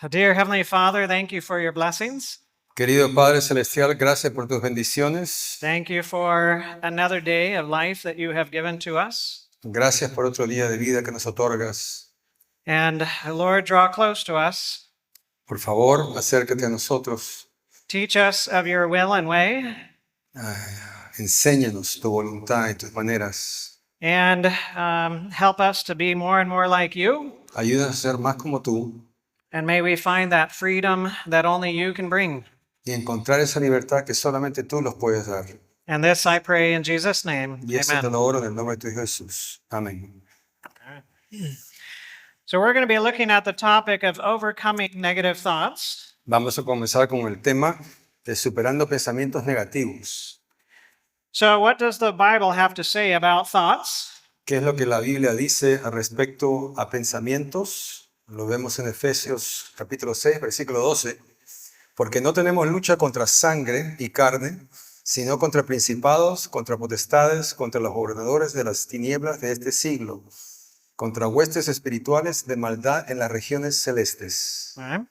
Dear Heavenly Father, thank you for your blessings. Querido Padre Celestial, gracias por tus bendiciones. Thank you for another day of life that you have given to us. Gracias por otro día de vida que nos otorgas. And Lord, draw close to us. Por favor, acércate a nosotros. Teach us of your will and way. Enséñanos tu voluntad y tus maneras. And help us to be more and more like you. Ayúdanos a ser más como tú And may we find that freedom that only you can bring. y encontrar esa libertad que solamente tú nos puedes dar. And this I pray in Jesus' name. Y eso te Amen. lo oro en el nombre de tu Hijo Jesús. Amén. So we're going to be looking at the topic of overcoming negative thoughts. Vamos a comenzar con el tema de superando pensamientos negativos. So what does the Bible have to say about thoughts? ¿Qué es lo que la Biblia dice al respecto a pensamientos? Lo vemos en Efesios capítulo 6, versículo 12. Porque no tenemos lucha contra sangre y carne, sino contra principados, contra potestades, contra los gobernadores de las tinieblas de este siglo, contra huestes espirituales de maldad en las regiones celestes. All right.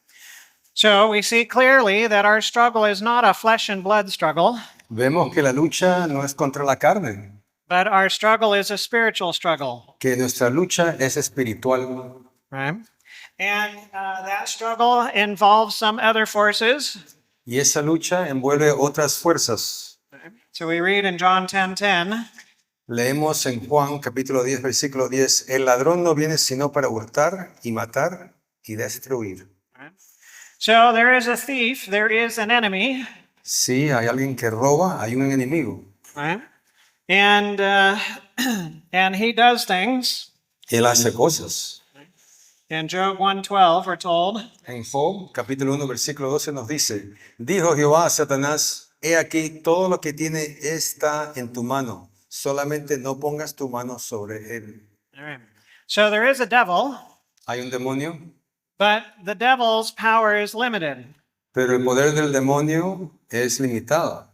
So we see clearly that our struggle is not a flesh and blood struggle, Vemos que la lucha no es contra la carne, but our struggle is a spiritual struggle, que nuestra lucha es espiritual. right? And that struggle involves some other forces. Y esa lucha envuelve otras fuerzas. So we read in John 10:10, Leemos en Juan capítulo 10, versículo 10, el ladrón no viene sino para hurtar y matar y destruir. right? So there is a thief, there is an enemy, Sí, hay alguien que roba, hay un enemigo. right? And and he does things. Él hace cosas. In Job 1:12, we're told, En Job, capítulo 1, versículo 12 nos dice, dijo Jehová a Satanás, he aquí todo lo que tiene está en tu mano, solamente no pongas tu mano sobre él. all right. So there is a devil, Hay un demonio, but the devil's power is limited. pero el poder del demonio es limitado.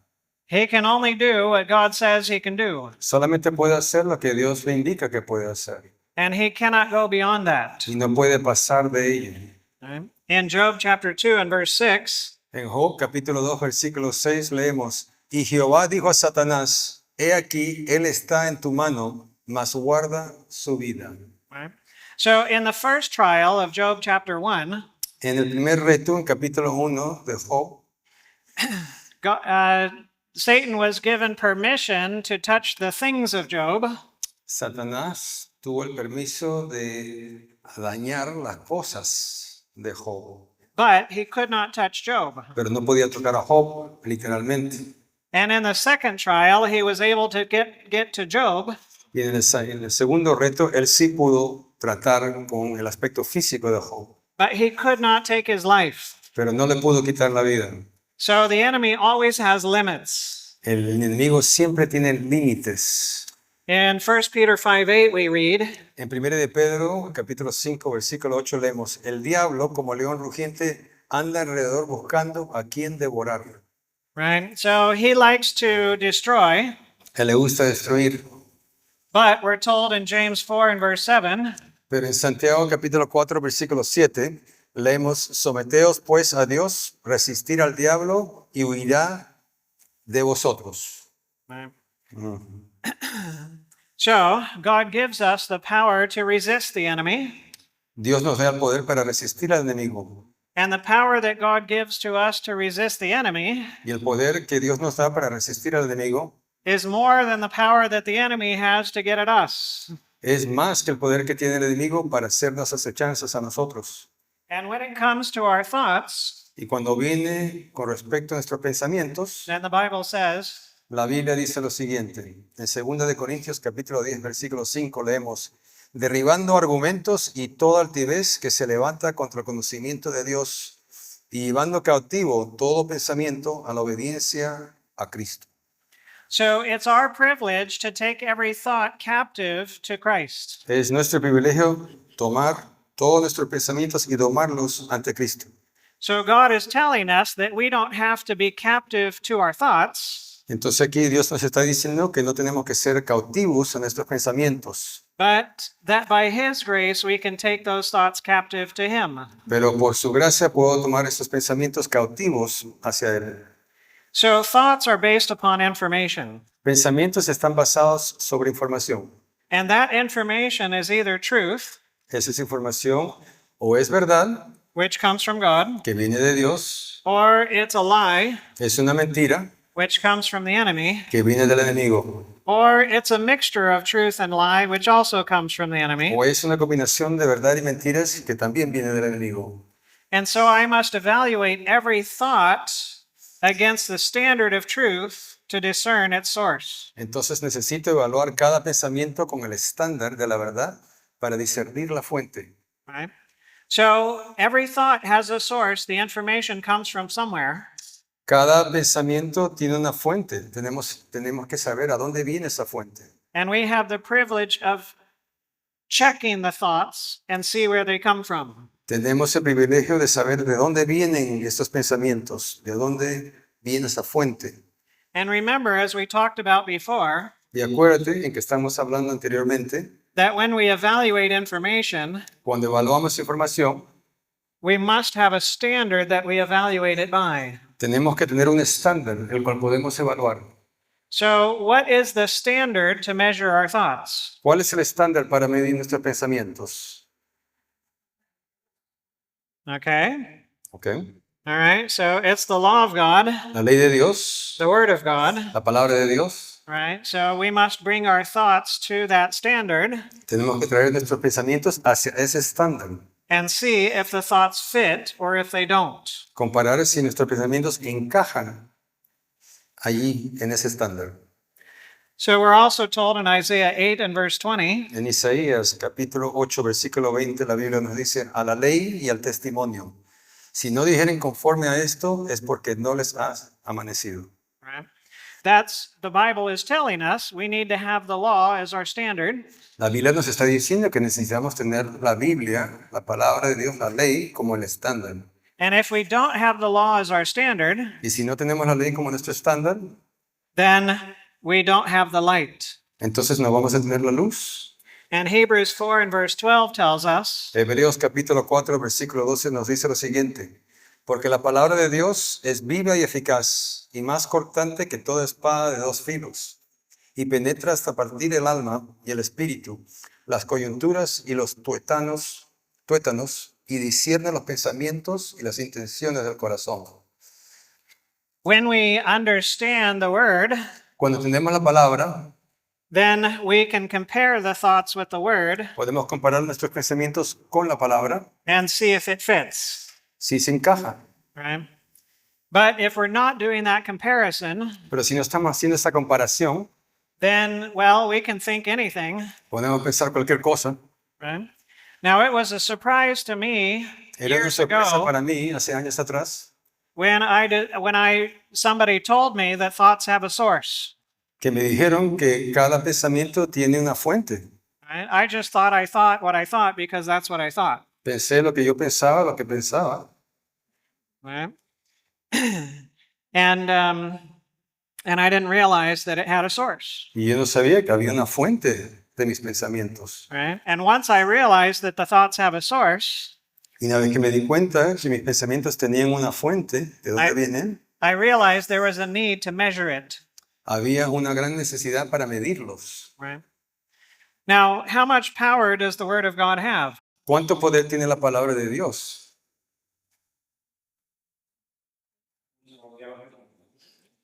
He can only do what God says he can do, Solamente puede hacer lo que Dios le indica que puede hacer and he cannot go beyond that. y no puede pasar de ello. Right? In Job chapter 2 and verse 6, En Job, capítulo 2, versículo 6 leemos, y Jehová dijo a Satanás, he aquí, él está en tu mano, mas guarda su vida. right? So in the first trial of Job chapter 1, En el primer reto, en capítulo 1 de Job, Satan was given permission to touch the things of Job, Satanás tuvo el permiso de dañar las cosas de Job, but he could not touch Job. pero no podía tocar a Job, literalmente. And in the second trial, he was able to get to Job, Y en el segundo reto, él sí pudo tratar con el aspecto físico de Job, but he could not take his life. pero no le pudo quitar la vida. So the enemy always has limits. El enemigo siempre tiene límites. In 1 Peter 5:8, we read, En 1 de Pedro, capítulo 5, versículo 8, leemos, el diablo, como león rugiente, anda alrededor buscando a quien devorar. right? So he likes to destroy, A él le gusta destruir. but we're told in James 4 and verse 7, Pero en Santiago, capítulo 4, versículo 7, leemos, someteos pues a Dios, resistir al diablo y huirá de vosotros. right? So God gives us the power to resist the enemy, Dios nos da el poder para resistir al enemigo. and the power that God gives to us to resist the enemy Y el poder que Dios nos da para resistir al enemigo is more than the power that the enemy has to get at us. es más que el poder que tiene el enemigo para hacernos acechanzas a nosotros. And when it comes to our thoughts, Y cuando viene con respecto a nuestros pensamientos, then the Bible says, la Biblia dice lo siguiente. En 2 de Corintios capítulo 10 versículo 5 leemos, derribando argumentos y toda altivez que se levanta contra el conocimiento de Dios y llevando cautivo todo pensamiento a la obediencia a Cristo. so it's our privilege to take every thought captive to Christ. Es nuestro privilegio tomar todos nuestros pensamientos y domarlos ante Cristo. So God is telling us that we don't have to be captive to our thoughts, Entonces aquí Dios nos está diciendo que no tenemos que ser cautivos a nuestros pensamientos, but that by His grace we can take those thoughts captive to Him. pero por su gracia puedo tomar esos pensamientos cautivos hacia Él. So thoughts are based upon information, Pensamientos están basados sobre información. and that information is either truth, Esa es información o es verdad, which comes from God, que viene de Dios, or it's a lie, es una mentira, which comes from the enemy, que viene del enemigo, or it's a mixture of truth and lie, which also comes from the enemy. o es una combinación de verdad y mentiras que también viene del enemigo. And so I must evaluate every thought against the standard of truth to discern its source. Entonces necesito evaluar cada pensamiento con el estándar de la verdad para discernir la fuente. Right? So every thought has a source. The information comes from somewhere. Cada pensamiento tiene una fuente. Tenemos que saber a dónde viene esa fuente. And we have the privilege of checking the thoughts and see where they come from. Tenemos el privilegio de saber de dónde vienen estos pensamientos, de dónde viene esa fuente. And remember, as we talked about before, Y acuérdate en que estamos hablando anteriormente, that when we evaluate information, cuando evaluamos información, we must have a standard that we evaluate it by. tenemos que tener un estándar el cual podemos evaluar. So, what is the standard to measure our thoughts? ¿Cuál es el estándar para medir nuestros pensamientos? Okay. ¿Ok? All right. So, it's the law of God, La ley de Dios, the word of God, la palabra de Dios. right? So, we must bring our thoughts to that standard Tenemos que traer nuestros pensamientos hacia ese estándar. and see if the thoughts fit or if they don't. Comparar si nuestros pensamientos encajan allí en ese estándar. So, we're also told in Isaiah 8 and verse 20 En Isaías capítulo 8 versículo 20 la Biblia nos dice a la ley y al testimonio. Si no dijeren conforme a esto es porque no les ha amanecido. right? That's the Bible is telling us we need to have the law as our standard. La Biblia nos está diciendo que necesitamos tener la Biblia, la palabra de Dios, la ley como el estándar. And if we don't have the law as our standard, Y si no tenemos la ley como nuestro estándar, then we don't have the light. entonces no vamos a tener la luz. And Hebrews 4 and verse 12 tells us Hebreos capítulo 4 versículo 12 nos dice lo siguiente. Porque la palabra de Dios es viva y eficaz y más cortante que toda espada de dos filos y penetra hasta partir el alma y el espíritu, las coyunturas y los tuétanos y discierne los pensamientos y las intenciones del corazón. when we understand the word, Cuando tenemos la palabra, then we can compare the thoughts with the word podemos comparar nuestros pensamientos con la palabra and see if it fits, si se encaja. right? But if we're not doing that comparison, Pero si no estamos haciendo esa comparación, then, well, we can think anything, podemos pensar cualquier cosa. right? Now, it was a surprise to me Era una years sorpresa ago para mí hace años atrás when somebody told me that thoughts have a source. que me dijeron que cada pensamiento tiene una fuente. Right? I just thought I thought what I thought because that's what I thought. Pensé lo que yo pensaba, lo que pensaba. Right? and I didn't realize that it had a source. Y yo no sabía que había una fuente de mis pensamientos. Right? And once I realized that the thoughts have a source, Y una vez que me di cuenta que mis pensamientos tenían una fuente, ¿de dónde vienen? I realized there was a need to measure it. Había una gran necesidad para medirlos. Right? Now, how much power does the Word of God have? ¿Cuánto poder tiene la palabra de Dios?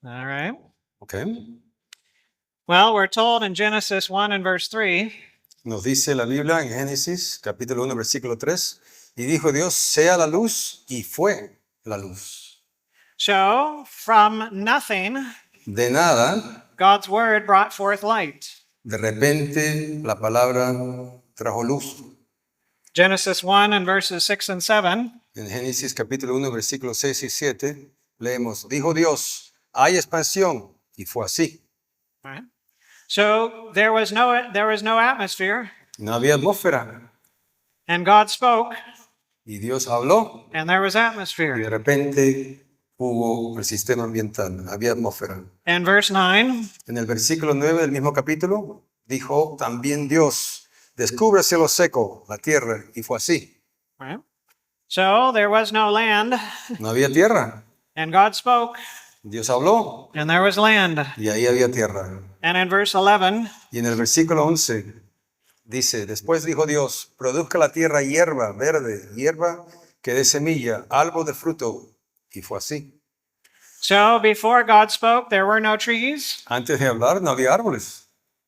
All right. ¿Ok? Well, we're told in Genesis 1 and verse 3 Nos dice la Biblia en Génesis capítulo 1 versículo 3, y dijo Dios, sea la luz, y fue la luz. so, from nothing, De nada, God's Word brought forth light. de repente la palabra trajo luz. Genesis 1 and verses 6 and 7 En Génesis capítulo 1 versículos 6 y 7 leemos, dijo Dios, hay expansión, y fue así. Right? So there was no atmosphere. No había atmósfera. And God spoke, y Dios habló and there was y atmosphere. de repente hubo el sistema ambiental, había atmósfera. And verse 9, En el versículo 9 del mismo capítulo dijo también Dios, descúbrase lo seco, la tierra, y fue así. right? So there was no land, No había tierra. and God spoke, Dios habló and there was land. y ahí había tierra. And in verse 11, Y en el versículo 11 dice, después dijo Dios, produzca la tierra hierba verde, hierba que dé semilla, árbol de fruto. Y fue así. so before God spoke, there were no trees, Antes de hablar no había árboles.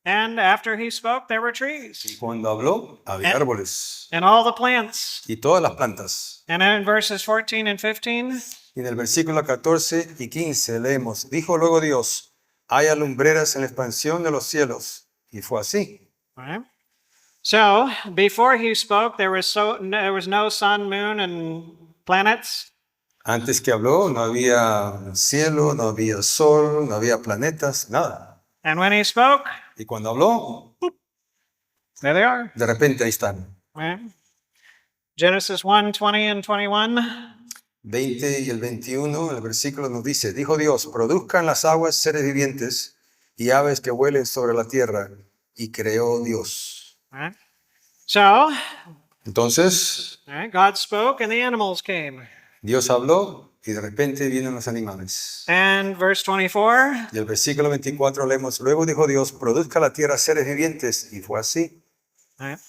and after he spoke, there were trees, Y cuando habló, había árboles. and all the plants. Y todas las plantas. And in verses 14 and 15, Y en el versículo 14 y 15 leemos, dijo luego Dios, haya lumbreras en la expansión de los cielos. Y fue así. right? So before he spoke, there was no sun, moon, and planets. Antes que habló no había cielo, no había sol, no había planetas, nada. And when he spoke, Y cuando habló, there they are. de repente ahí están. Right? Genesis 1, 20 and 21. 20 y el 21, el versículo nos dice, dijo Dios, produzcan las aguas seres vivientes y aves que vuelen sobre la tierra. Y creó Dios. Right? So, Entonces, right, God spoke and the animals came. Dios habló y de repente vienen los animales. And verse 24, Y el versículo 24 leemos, luego dijo Dios, produzca la tierra seres vivientes. Y fue así. right?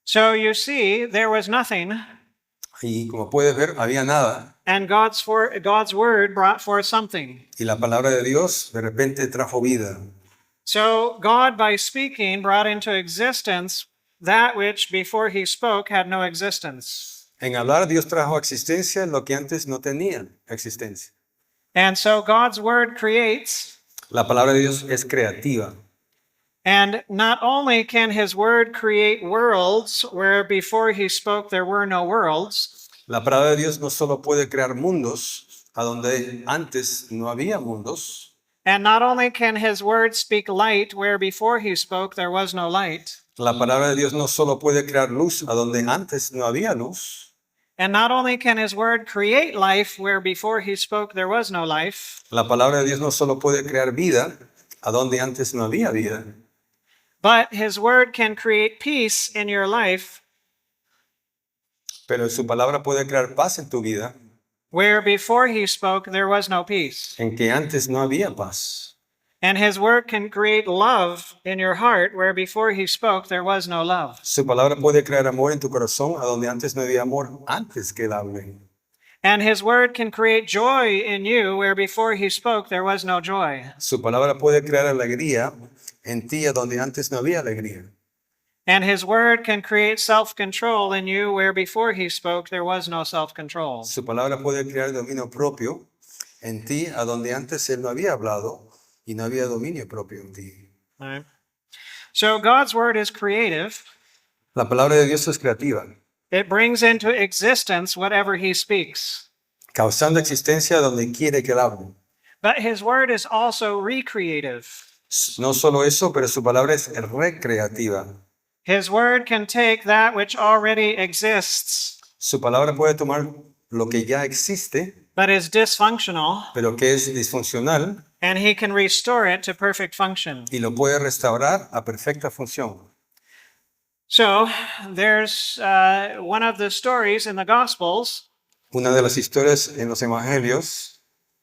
So you see, there was nothing, Y como puedes ver, había nada. and God's word brought forth something. Y la palabra de Dios de repente trajo vida. So God, by speaking, brought into existence that which before he spoke had no existence. En hablar, Dios trajo existencia lo que antes no tenía existencia. And so God's word creates, La palabra de Dios es creativa. and not only can his word create worlds where before he spoke there were no worlds, La palabra de Dios no solo puede crear mundos a donde antes no había mundos, and not only can his word speak light where before he spoke there was no light, la palabra de Dios no solo puede crear luz a donde antes no había luz, and not only can his word create life where before he spoke there was no life, la palabra de Dios no solo puede crear vida a donde antes no había vida, but his word can create peace in your life pero su palabra puede crear paz en tu vida where before he spoke there was no peace. en que antes no había paz. And his word can create love in your heart where before he spoke there was no love. Su palabra puede crear amor en tu corazón a donde antes no había amor antes que él hable. And his word can create joy in you where before he spoke there was no joy. Su palabra puede crear alegría en ti a donde antes no había alegría. And his word can create self-control in you where before he spoke there was no self-control. Su palabra puede crear dominio propio en ti a donde antes él no había hablado y no había dominio propio en ti. Right? So God's word is creative. La palabra de Dios es creativa, It brings into existence whatever he speaks. causando existencia donde quiere que él hable. But his word is also recreative. No solo eso, pero su palabra es recreativa. His word can take that which already exists, Su palabra puede tomar lo que ya existe, but is dysfunctional, pero que es disfuncional, and he can restore it to perfect function. y lo puede restaurar a perfecta función. So there's one of the stories in the Gospels Una de las historias en los evangelios,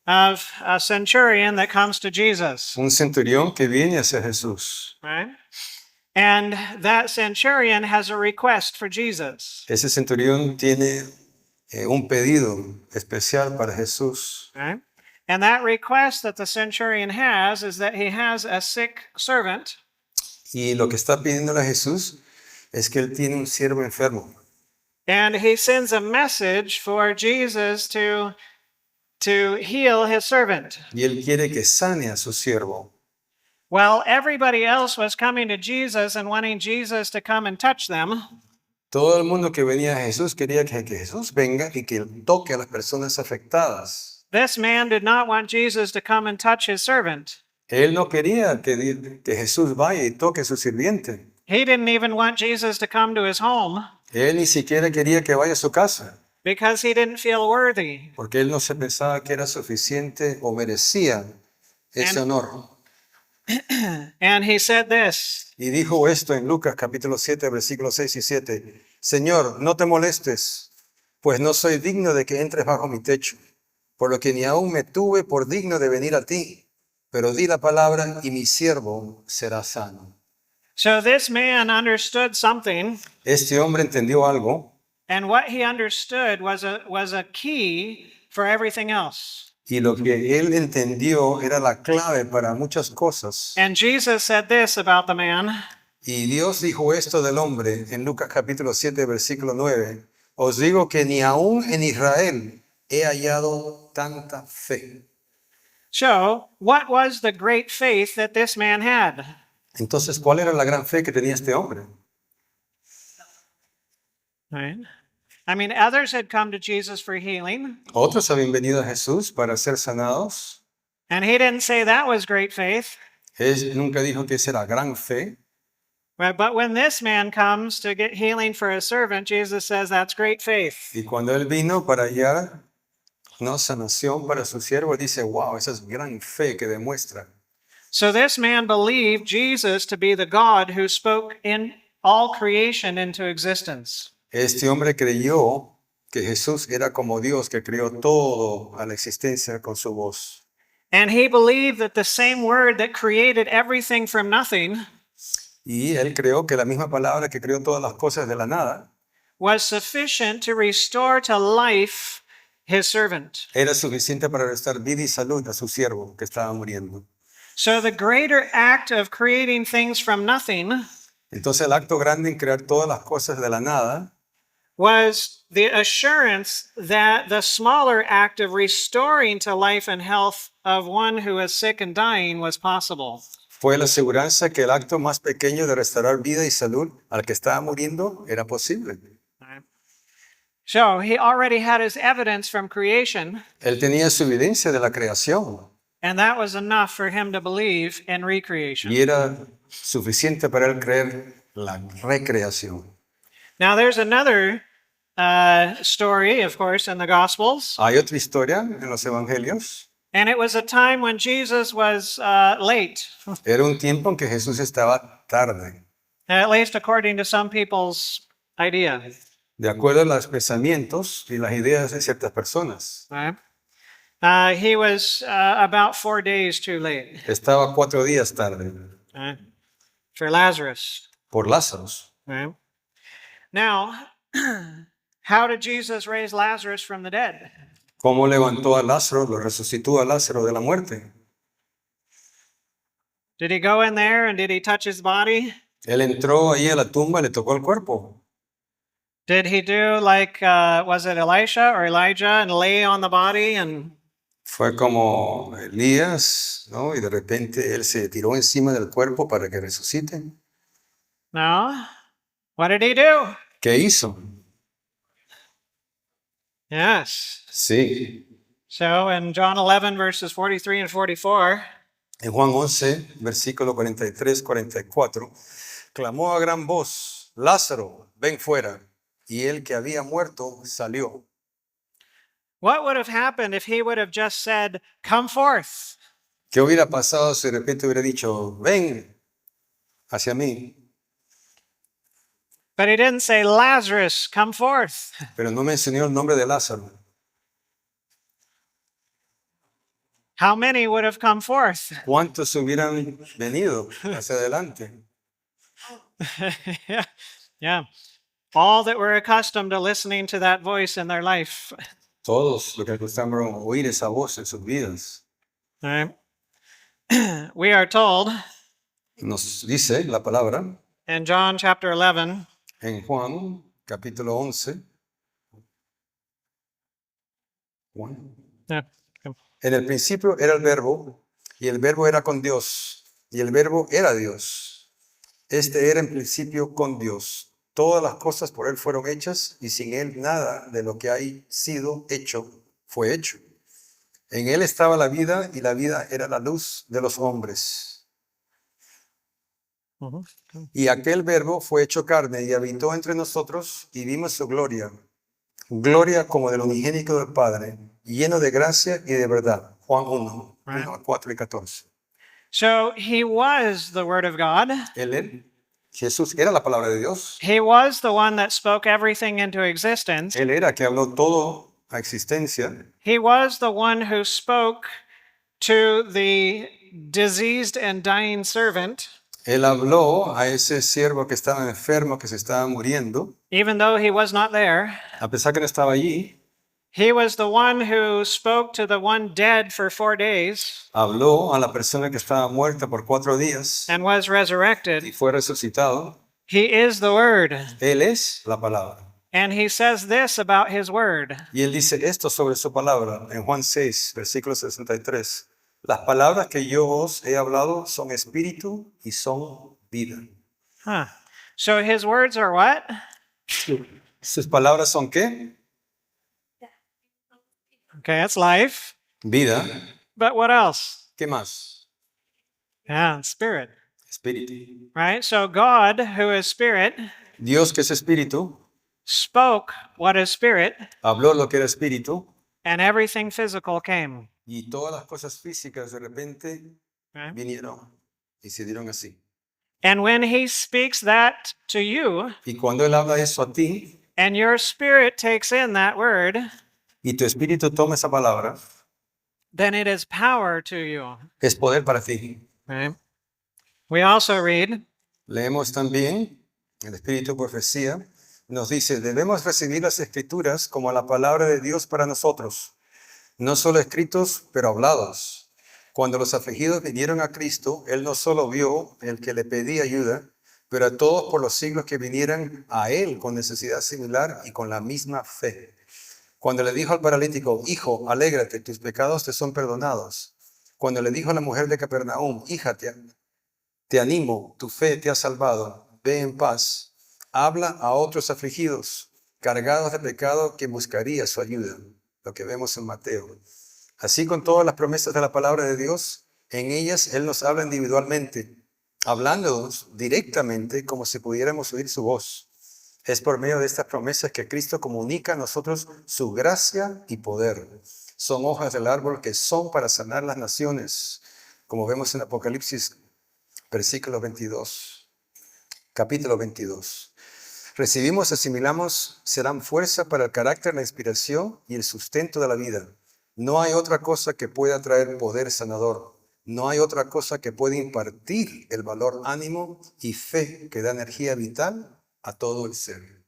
of a centurion that comes to Jesus, un centurión que viene hacia Jesús. right? And that centurion has a request for Jesus, Ese centurión tiene un pedido especial para Jesús. right? And that request that the centurion has is that he has a sick servant, Y lo que está pidiéndole a Jesús es que él tiene un siervo enfermo. and he sends a message for Jesus to heal his servant. Y él quiere que sane a su siervo. Well, everybody else was coming to Jesus and wanting Jesus to come and touch them. Todo el mundo que venía a Jesús quería que Jesús venga y que él toque a las personas afectadas. This man did not want Jesus to come and touch his servant. Él no quería que Jesús vaya y toque a su sirviente. He didn't even want Jesus to come to his home Él ni siquiera quería que vaya a su casa, because he didn't feel worthy. porque él no se pensaba que era suficiente o merecía ese And- honor. And he said this, Y dijo esto en Lucas capítulo 7, versículos 6 y 7. Señor, no te molestes, pues no soy digno de que entres bajo mi techo, por lo que ni aún me tuve por digno de venir a ti. Pero di la palabra y mi siervo será sano. so this man understood something, Este hombre entendió algo, and what he understood was a key for everything else. y lo que él entendió era la clave para muchas cosas. And Jesus said this about the man. Y Dios dijo esto del hombre en Lucas capítulo 7, versículo 9. Os digo que ni aún en Israel he hallado tanta fe. So, what was the great faith that this man had? Entonces, ¿cuál era la gran fe que tenía este hombre? Right? I mean, others had come to Jesus for healing, Otros habían venido a Jesús para ser sanados. and he didn't say that was great faith. Él nunca dijo que esa era gran fe. But when this man comes to get healing for a servant, Jesus says that's great faith. Y cuando él vino para hallar sanación para su siervo, él dice, wow, esa es gran fe que demuestra. So this man believed Jesus to be the God who spoke in all creation into existence. Este hombre creyó que Jesús era como Dios que creó todo a la existencia con su voz. And he believed that the same word that created everything from nothing Y él creó que la misma palabra que creó todas las cosas de la nada was sufficient to restore to life his servant. era suficiente para restar vida y salud a su siervo que estaba muriendo. So the greater act of creating things from nothing Entonces el acto grande en crear todas las cosas de la nada was the assurance that the smaller act of restoring to life and health of one who is sick and dying was possible. fue la aseguranza que el acto más pequeño de restaurar vida y salud al que estaba muriendo era posible. So he already had his evidence from creation, Él tenía su evidencia de la creación and that was enough for him to believe in recreation. y era suficiente para él creer la recreación. Now there's another story, of course, in the Gospels, Hay otra historia en los evangelios. and it was a time when Jesus was late, Era un tiempo en que Jesús estaba tarde. at least according to some people's idea. De acuerdo a los pensamientos y las ideas de ciertas personas. Right? He was about 4 days too late Estaba 4 días tarde for Lazarus. por Lázaro. Right? Now, how did Jesus raise Lazarus from the dead? ¿Cómo levantó a Lázaro, lo resucitó a Lázaro de la muerte? Did he go in there and did he touch his body? Él entró ahí a la tumba y le tocó el cuerpo. Did he do like, was it Elisha or Elijah, and lay on the body? And Fue como Elías, ¿no? Y de repente él se tiró encima del cuerpo para que resucite. no? What did he do? ¿Qué hizo? Yes. Sí. So in John 11, verses 43 and 44, En Juan 11, versículo 43, 44, clamó a gran voz, Lázaro, ven fuera. Y el que había muerto salió. what would have happened if he would have just said, come forth? ¿Qué hubiera pasado si de repente hubiera dicho, ven hacia mí? But he didn't say, Lazarus, come forth. Pero no mencionó el nombre de Lázaro. How many would have come forth? ¿Cuántos hubieran venido hacia adelante? yeah. Yeah. All that were accustomed to listening to that voice in their life. Todos los que acostumbran a oír esa voz en sus vidas. All right. We are told Nos dice la palabra in John chapter 11, en Juan capítulo 11. Juan. yeah, En el principio era el verbo, y el verbo era con Dios, y el verbo era Dios. Este era en principio con Dios. Todas las cosas por él fueron hechas, y sin él nada de lo que ha sido hecho fue hecho. En él estaba la vida, y la vida era la luz de los hombres. Mhm. Y aquel verbo fue hecho carne y habitó entre nosotros y vimos su gloria, gloria como del unigénito del Padre, lleno de gracia y de verdad. Juan 1, Right. 1, 4 y 14. So he was the Word of God. Jesús era la palabra de Dios. He was the one that spoke everything into existence. Él era que habló todo a existencia. He was the one who spoke to the diseased and dying servant, Él habló a ese siervo que estaba enfermo, que se estaba muriendo, even though he was not there. a pesar que no estaba allí. He was the one who spoke to the one dead for 4 days Habló a la persona que estaba muerta por 4 días and was y resurrected. fue resucitado. He is the Word. Él es la palabra. And he says this about his Word. Y él dice esto sobre su palabra en Juan 6, versículo 63. Las palabras que yo os he hablado son espíritu y son vida. Huh. So his words are what? ¿Sus palabras son qué? Okay, that's life. Vida. But what else? ¿Qué más? Yeah, spirit. Espíritu. Right? So God, who is spirit, Dios, que es espíritu, spoke what is spirit, habló lo que era espíritu and everything physical came. y todas las cosas físicas de repente Right? vinieron y se dieron así. And when he speaks that to you, Y cuando él habla eso a ti and your spirit takes in that word, y tu espíritu toma esa palabra, then it is power to you. es poder para ti. Right? We also read, Leemos también el espíritu de profecía. Nos dice, debemos recibir las escrituras como la palabra de Dios para nosotros, no solo escritos, pero hablados. Cuando los afligidos vinieron a Cristo, Él no solo vio el que le pedía ayuda, pero a todos por los siglos que vinieran a Él con necesidad similar y con la misma fe. Cuando le dijo al paralítico, hijo, alégrate, tus pecados te son perdonados. Cuando le dijo a la mujer de Capernaum, hija, te animo, tu fe te ha salvado, ve en paz. Habla a otros afligidos, cargados de pecado, que buscaría su ayuda. Lo que vemos en Mateo. Así con todas las promesas de la palabra de Dios, en ellas Él nos habla individualmente, hablándonos directamente como si pudiéramos oír su voz. Es por medio de estas promesas que Cristo comunica a nosotros su gracia y poder. Son hojas del árbol que son para sanar las naciones, como vemos en Apocalipsis, capítulo 22. Recibimos, asimilamos, serán fuerza para el carácter, la inspiración y el sustento de la vida. No hay otra cosa que pueda traer poder sanador. No hay otra cosa que pueda impartir el valor, ánimo y fe que da energía vital a todo el ser.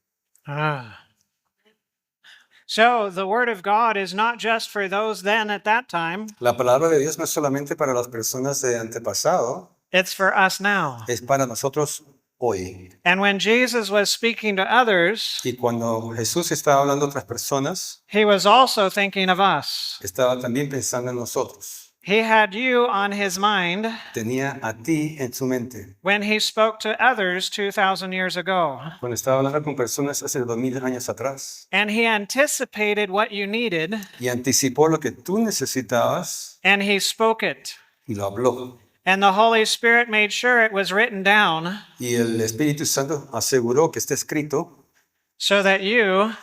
So the word of God is not just for those then at that time, La palabra de Dios no es solamente para las personas de antepasado, it's for us now. es para nosotros hoy. And when Jesus was speaking to others, Y cuando Jesús estaba hablando a otras personas, he was also thinking of us. estaba también pensando en nosotros. He had you on his mind Tenía a ti en su mente. when he spoke to others 2,000 years ago. Cuando estaba hablando con personas hace 2000 años atrás And he anticipated what you needed, y anticipó lo que tú necesitabas and he spoke it. y lo habló. And the Holy Spirit made sure it was written down Y el Espíritu Santo aseguró que esté escrito so that you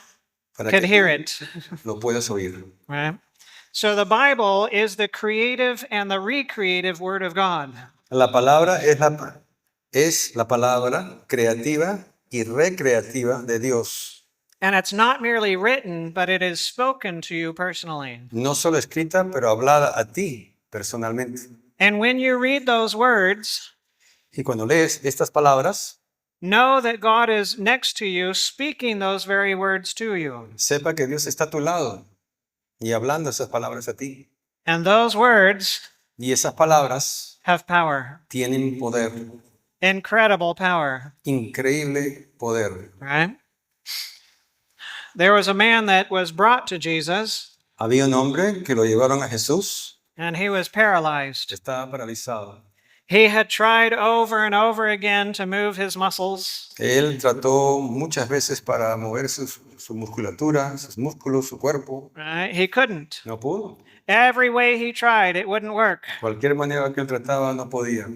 para could que hear tú it. lo puedas oír. Right? So the Bible is the creative and the recreative word of God. La palabra es la palabra creativa y recreativa de Dios. And it's not merely written, but it is spoken to you personally. No solo escrita, pero hablada a ti personalmente. And when you read those words, Y cuando lees estas palabras, know that God is next to you, speaking those very words to you. sepa que Dios está a tu lado y hablando esas palabras a ti. And those words Y esas palabras have power, tienen poder, incredible power, increíble poder. right? There was a man that was brought to Jesus, Había un hombre que lo llevaron a Jesús, and he was paralyzed. estaba paralizado. He had tried over and over again to move his muscles, Él trató muchas veces para mover su musculatura, sus músculos, su cuerpo. right? He couldn't. No pudo. Every way he tried, it wouldn't work. Cualquier manera que él trataba no podía.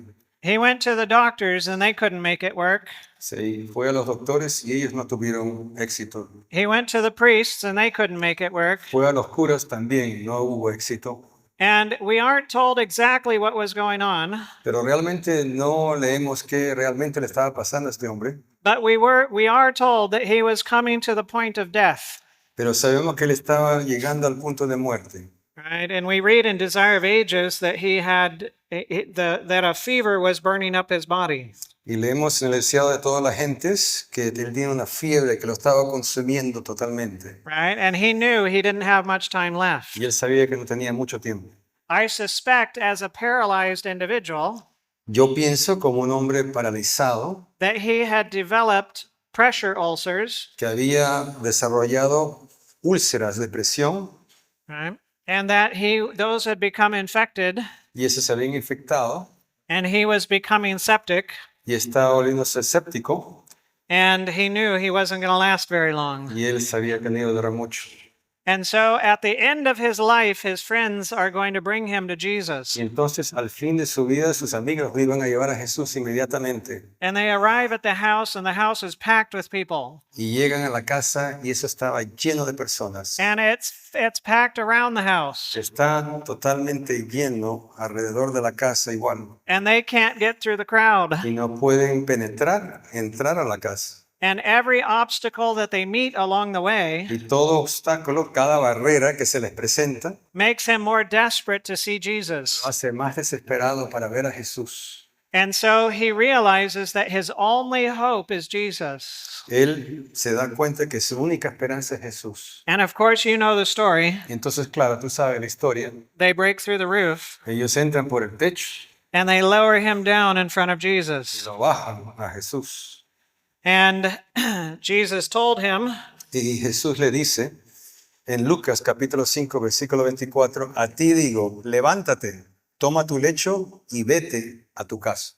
He went to the doctors and they couldn't make it work. Se fue a los doctores y ellos no tuvieron éxito. He went to the priests and they couldn't make it work. Fue a los curas también, no hubo éxito. And we aren't told exactly what was going on, Pero realmente no leemos qué realmente le estaba pasando a este hombre. but we are told that he was coming to the point of death. Pero sabemos que él estaba llegando al punto de muerte. Right, and we read in Desire of Ages that he had that a fever was burning up his body. Y leemos en el deseado de todas las gentes que él tiene una fiebre que lo estaba consumiendo totalmente. Right, and he knew he didn't have much time left. Y él sabía que no tenía mucho tiempo. I suspect, as a paralyzed individual, Yo pienso como un hombre paralizado that he had developed pressure ulcers, que había desarrollado úlceras de presión right, and that those had become infected, y ese se habían infectado and he was becoming septic. y estaba volviéndose séptico And he knew he wasn't going to last very long. y él sabía que no iba a durar mucho. And so at the end of his life, his friends are going to bring him to Jesus. Y entonces al fin de su vida sus amigos lo iban a llevar a Jesús inmediatamente. And they arrive at the house, and the house is packed with people. Y llegan a la casa y eso estaba lleno de personas. And it's packed around the house. Está totalmente lleno alrededor de la casa igual. And they can't get through the crowd. Y no pueden entrar a la casa. And every obstacle that they meet along the way Y todo obstáculo, cada barrera que se les presenta, makes him more desperate to see lo Jesus. hace más desesperado para ver a Jesús. And so he realizes that his only hope is Jesus. Él se da cuenta que su única esperanza es Jesús. And of course, you know the story. Entonces, claro, tú sabes la historia. They break through the roof Ellos entran por el techo and they lower him down in front of y Jesus. lo bajan a Jesús. And Jesus told him, Y Jesús le dice en Lucas capítulo 5, versículo 24, a ti digo, levántate, toma tu lecho y vete a tu casa.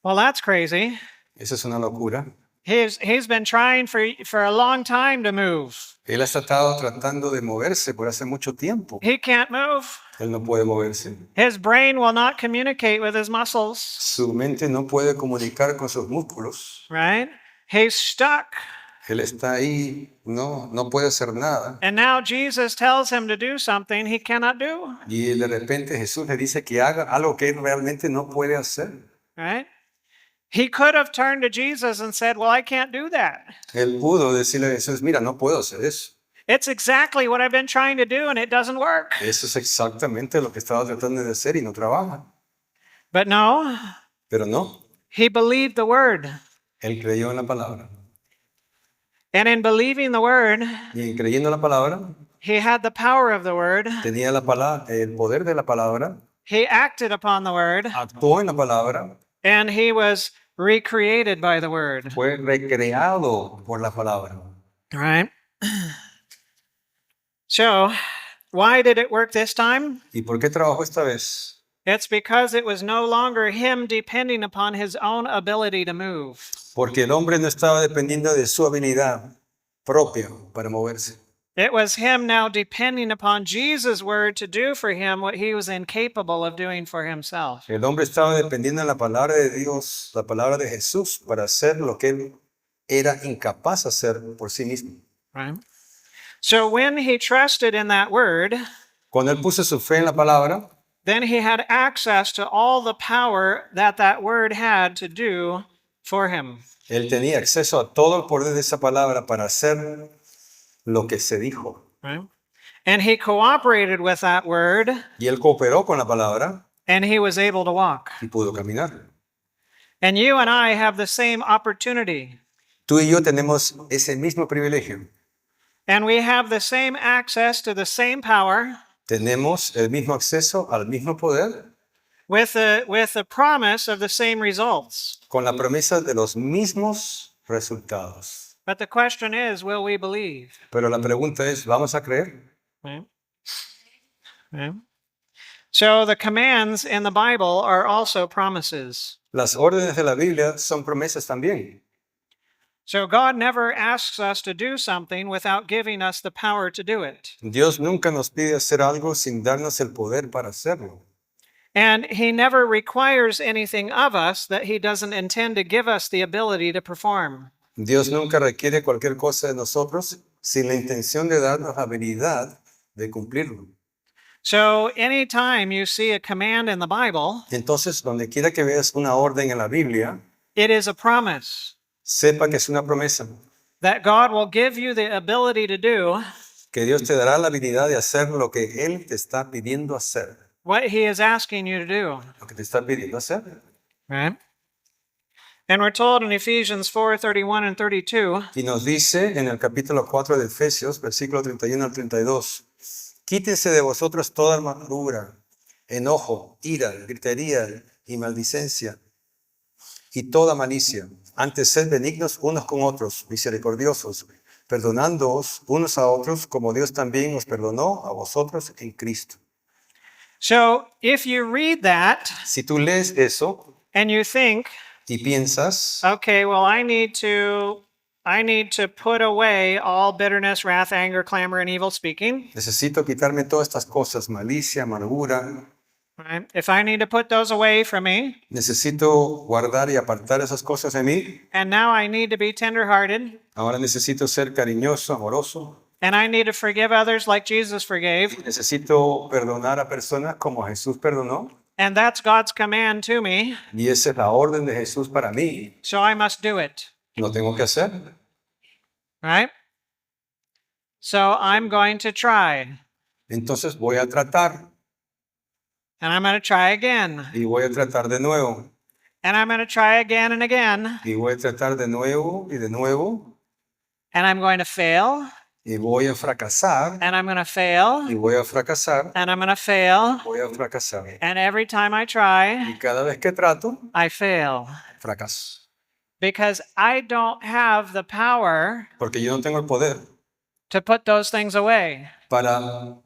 well, that's crazy. Esa es una locura. He's been trying for a long time to move. Él ha estado tratando de moverse por hace mucho tiempo. He can't move. Él no puede moverse. His brain will not communicate with his muscles, Su mente no puede comunicar con sus músculos. right? He's stuck. Él está ahí, no puede hacer nada. And now Jesus tells him to do something he cannot do, Y de repente Jesús le dice que haga algo que él realmente no puede hacer. right? He could have turned to Jesus and said, well, I can't do that. Él pudo decirle a Jesús, mira, no puedo hacer eso. It's exactly what I've been trying to do and it doesn't work. Eso es exactamente lo que estaba tratando de hacer y no trabaja. But no, Pero no, he believed the word. él creyó en la palabra. And in believing the word, Y creyendo en la palabra, he had the power of the word. tenía la palabra, el poder de la palabra, He acted upon the word, actuó en la palabra, and he was recreated by the word. fue recreado por la palabra. Right? So, why did it work this time? ¿Y por qué trabajó esta vez? It's because it was no longer him depending upon his own ability to move. Porque el hombre no estaba dependiendo de su habilidad propia para moverse. It was him now depending upon Jesus' word to do for him what he was incapable of doing for himself. El hombre estaba dependiendo de la palabra de Dios, la palabra de Jesús, para hacer lo que él era incapaz de hacer por sí mismo. Right? So when he trusted in that word, Cuando él puso su fe en la palabra, then he had access to all the power that that word had to do for him. él tenía acceso a todo el poder de esa palabra para hacer lo que se dijo. Right? And he cooperated with that word, Y él cooperó con la palabra and he was able to walk. y pudo caminar. And you and I have the same opportunity. Tú y yo tenemos ese mismo privilegio. And we have the same access to the same power Tenemos el mismo acceso al mismo poder with the promise of the same results. con la promesa de los mismos resultados. But the question is, will we believe? Pero la pregunta es, ¿vamos a creer? Right? Right? So the commands in the Bible are also promises. Las órdenes de la Biblia son promesas también. So God never asks us to do something without giving us the power to do it. Dios nunca nos pide hacer algo sin darnos el poder para hacerlo. And he never requires anything of us that he doesn't intend to give us the ability to perform. Dios nunca requiere cualquier cosa de nosotros sin la intención de darnos la habilidad de cumplirlo. So anytime you see a command in the Bible, Entonces, donde quiera que veas una orden en la Biblia, it is a promise sepa que es una promesa, that God will give you the ability to do que Dios te dará la habilidad de hacer lo que Él te está pidiendo hacer. what he is asking you to do. Lo que te está pidiendo hacer. Right? And we're told in Ephesians 4:31 and 32, Y nos dice en el capítulo 4 de Efesios, versículo 31 al 32, quítense de vosotros toda amargura, enojo, ira, gritería y maldicencia y toda malicia. Antes sed benignos unos con otros, misericordiosos, perdonándoos unos a otros como Dios también os perdonó a vosotros en Cristo. so if you read that Si tú lees eso and you think, y piensas, okay, well, I need to put away all bitterness, wrath, anger, clamor, and evil speaking. necesito quitarme todas estas cosas, malicia, amargura, Right? If I need to put those away from me, necesito guardar y apartar esas cosas de mí. and now I need to be tenderhearted, Ahora necesito ser cariñoso, amoroso. and I need to forgive others like Jesus forgave, Necesito perdonar a personas como Jesús perdonó. and that's God's command to me, Y esa es la orden de Jesús para mí. so I must do it. Lo tengo que hacer. Right? So I'm going to try, Entonces voy a tratar. and I'm going to try again, Y voy a tratar de nuevo. and I'm going to try again and again, Y voy a tratar de nuevo y de nuevo. and I'm going to fail, Y voy a fracasar. and I'm going to fail, Y voy a fracasar. and I'm going to fail, Voy a fracasar. and every time I try, Y cada vez que trato, I fail. fracaso. Because I don't have the power Porque yo no tengo el poder to put those things away. para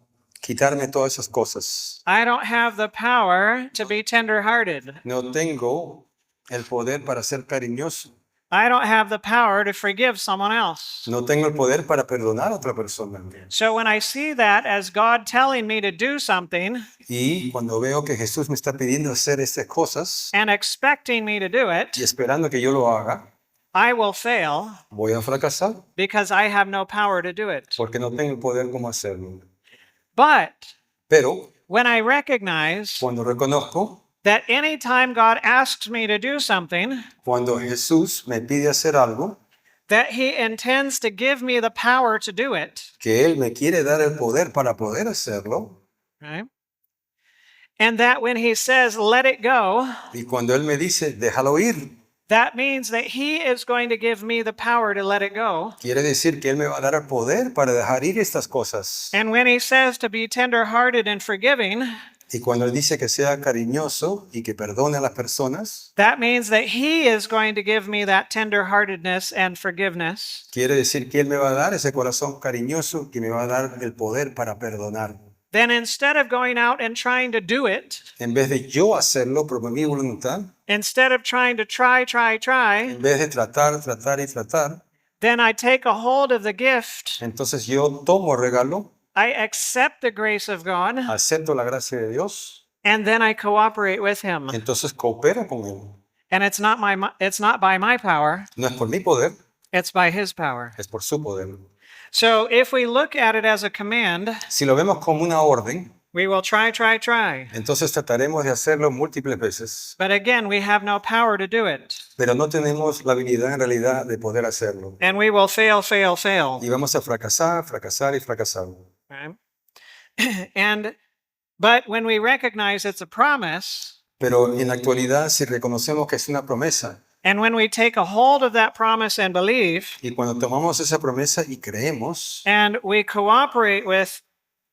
quitarme todas esas cosas. I don't have the power to be tenderhearted. No tengo el poder para ser cariñoso. I don't have the power to forgive someone else. No tengo el poder para perdonar a otra persona. So when I see that as God telling me to do something Y cuando veo que Jesús me está pidiendo hacer estas cosas and expecting me to do it, y esperando que yo lo haga, I will fail voy a fracasar because I have no power to do it. porque no tengo el poder como hacerlo. But Pero when I recognize cuando reconozco, that anytime God asks me to do something, cuando Jesús me pide hacer algo, that he intends to give me the power to do it, que Él me quiere dar el poder para poder hacerlo, right? And that when he says, let it go, y cuando Él me dice, déjalo ir, that means that he is going to give me the power to let it go. quiere decir que Él me va a dar el poder para dejar ir estas cosas. And when he says to be tenderhearted and forgiving, Y cuando Él dice que sea cariñoso y que perdone a las personas, that means that he is going to give me that tenderheartedness and forgiveness. quiere decir que Él me va a dar ese corazón cariñoso que me va a dar el poder para perdonar. Then instead of going out and trying to do it, En vez de yo hacerlo por mi voluntad, instead of trying to try, en vez de tratar y tratar, then I take a hold of the gift. entonces yo tomo el regalo, I accept the grace of God, acepto la gracia de Dios, and then I cooperate with him. entonces coopero con Él. And it's not by my power, No es por mi poder, it's by his power. es por su poder. So if we look at it as a command, Si lo vemos como una orden, we will try. entonces trataremos de hacerlo múltiples veces, But again, we have no power to do it. pero no tenemos la habilidad en realidad de poder hacerlo. And we will fail. Y vamos a fracasar y fracasar. Right? But when we recognize it's a promise, Pero en la actualidad, si reconocemos que es una promesa, and when we take a hold of that promise and believe, y cuando tomamos esa promesa y creemos, and we cooperate with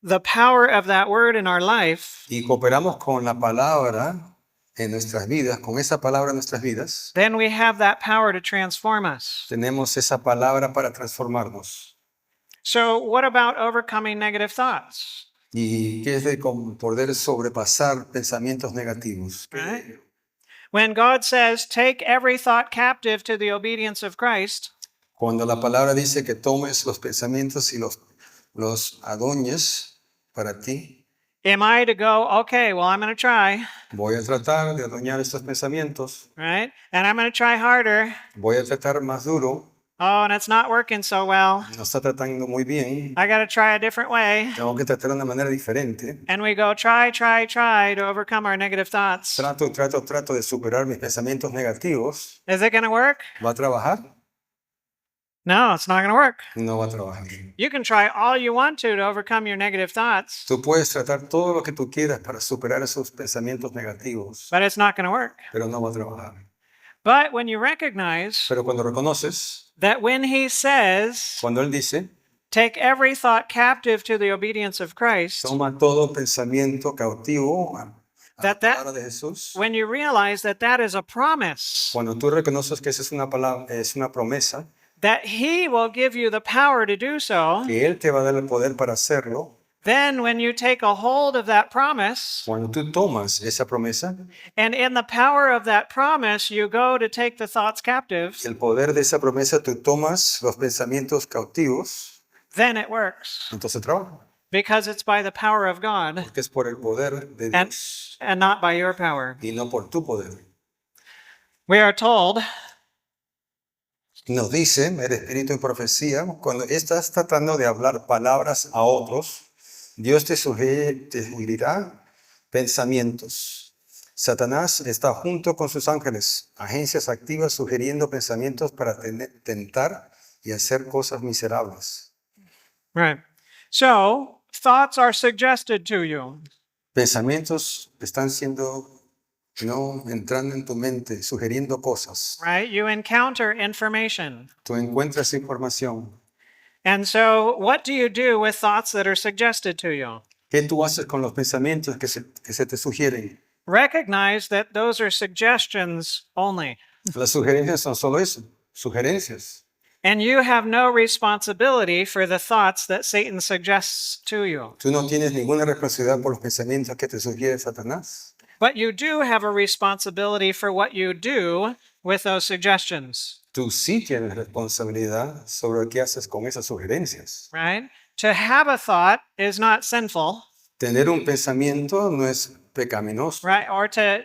the power of that word in our life, y cooperamos con la palabra en nuestras vidas, con esa palabra en nuestras vidas, then we have that power to transform us. tenemos esa palabra para transformarnos. So what about overcoming negative thoughts? ¿Y qué es de poder sobrepasar pensamientos negativos? Right. When God says, take every thought captive to the obedience of Christ, Cuando la palabra dice que tomes los pensamientos y los adueñes para ti, Am I to go, okay, well, I'm going to try, Voy a tratar de adueñar estos pensamientos. right? And I'm going to try harder. Voy a tratar más duro. Oh, and it's not working so well. No está tratando muy bien. I got to try a different way. Tengo que tratar de una manera diferente. And we go try to overcome our negative thoughts. Trato de superar mis pensamientos negativos. Is it going to work? ¿Va a trabajar? No, it's not going to work. No va a trabajar. You can try all you want to overcome your negative thoughts, Tú puedes tratar todo lo que tú quieras para superar esos pensamientos negativos, but it's not going to work. pero no va a trabajar. But when you recognize Pero cuando reconoces, that when he says, cuando Él dice, take every thought captive to the obedience of Christ, toma todo pensamiento cautivo a la That- palabra de Jesús, when you realize that that is a promise, cuando tú reconoces que esa es una palabra, es una promesa, that he will give you the power to do so, que Él te va a dar el poder para hacerlo, then when you take a hold of that promise, cuando tú tomas esa promesa, and in the power of that promise, you go to take the thoughts captive, el poder de esa promesa, tú tomas los pensamientos cautivos, then it works entonces trabaja, because it's by the power of God porque es por el poder de Dios and not by your power. y no por tu poder. We are told Nos dice el Espíritu en profecía, cuando estás tratando de hablar palabras a otros, Dios te sugerirá pensamientos. Satanás está junto con sus ángeles, agencias activas sugiriendo pensamientos para tentar y hacer cosas miserables. right. So, thoughts are suggested to you. Pensamientos están entrando en tu mente, sugiriendo cosas. Right? You encounter information. Tú encuentras información. And so, what do you do with thoughts that are suggested to you? ¿Qué tú haces con los pensamientos que se te sugieren? Recognize that those are suggestions only. Las sugerencias son solo eso, sugerencias. And you have no responsibility for the thoughts that Satan suggests to you. Tú no tienes ninguna responsabilidad por los pensamientos que te sugiere Satanás. But you do have a responsibility for what you do with those suggestions, Tú sí tienes responsabilidad sobre lo que haces con esas sugerencias. right? To have a thought is not sinful, Tener un pensamiento no es pecaminoso. right? Or to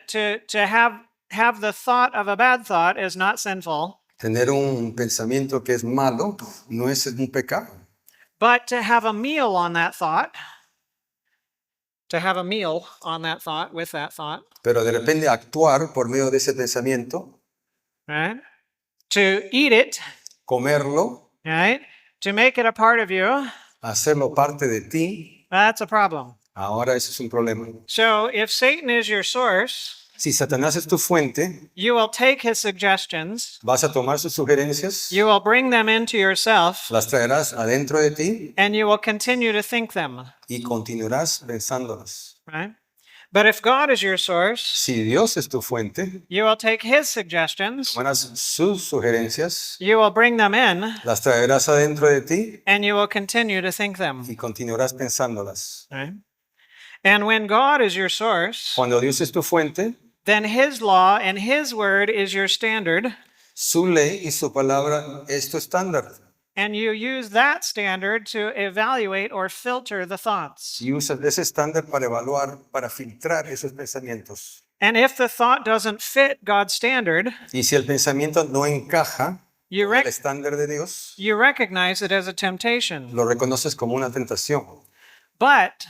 have the thought of a bad thought is not sinful. Tener un pensamiento que es malo no es un pecado. But to have a meal on that thought, with that thought, Pero de repente actuar por medio de ese pensamiento, right? To eat it, comerlo, right? To make it a part of you, hacerlo parte de ti, that's a problem. ahora eso es un problema. So if Satan is your source, Si Satanás es tu fuente, you will take his suggestions, vas a tomar sus sugerencias, you will bring them into yourself, las traerás adentro de ti and you will continue to think them, y continuarás pensándolas. right? But if God is your source, Si Dios es tu fuente, you will take his suggestions, tomarás sus sugerencias, you will bring them in, las traerás adentro de ti and you will continue to think them, y continuarás pensándolas. right? And when God is your source, Cuando Dios es tu fuente, then his law and his word is your standard, su ley y su palabra es tu estándar. and you use that standard to evaluate or filter the thoughts. Y usas ese estándar para evaluar, para filtrar esos pensamientos. And if the thought doesn't fit God's standard, Y si el pensamiento no encaja you, con el rec- estándar de Dios, you recognize it as a temptation. lo reconoces como una tentación. But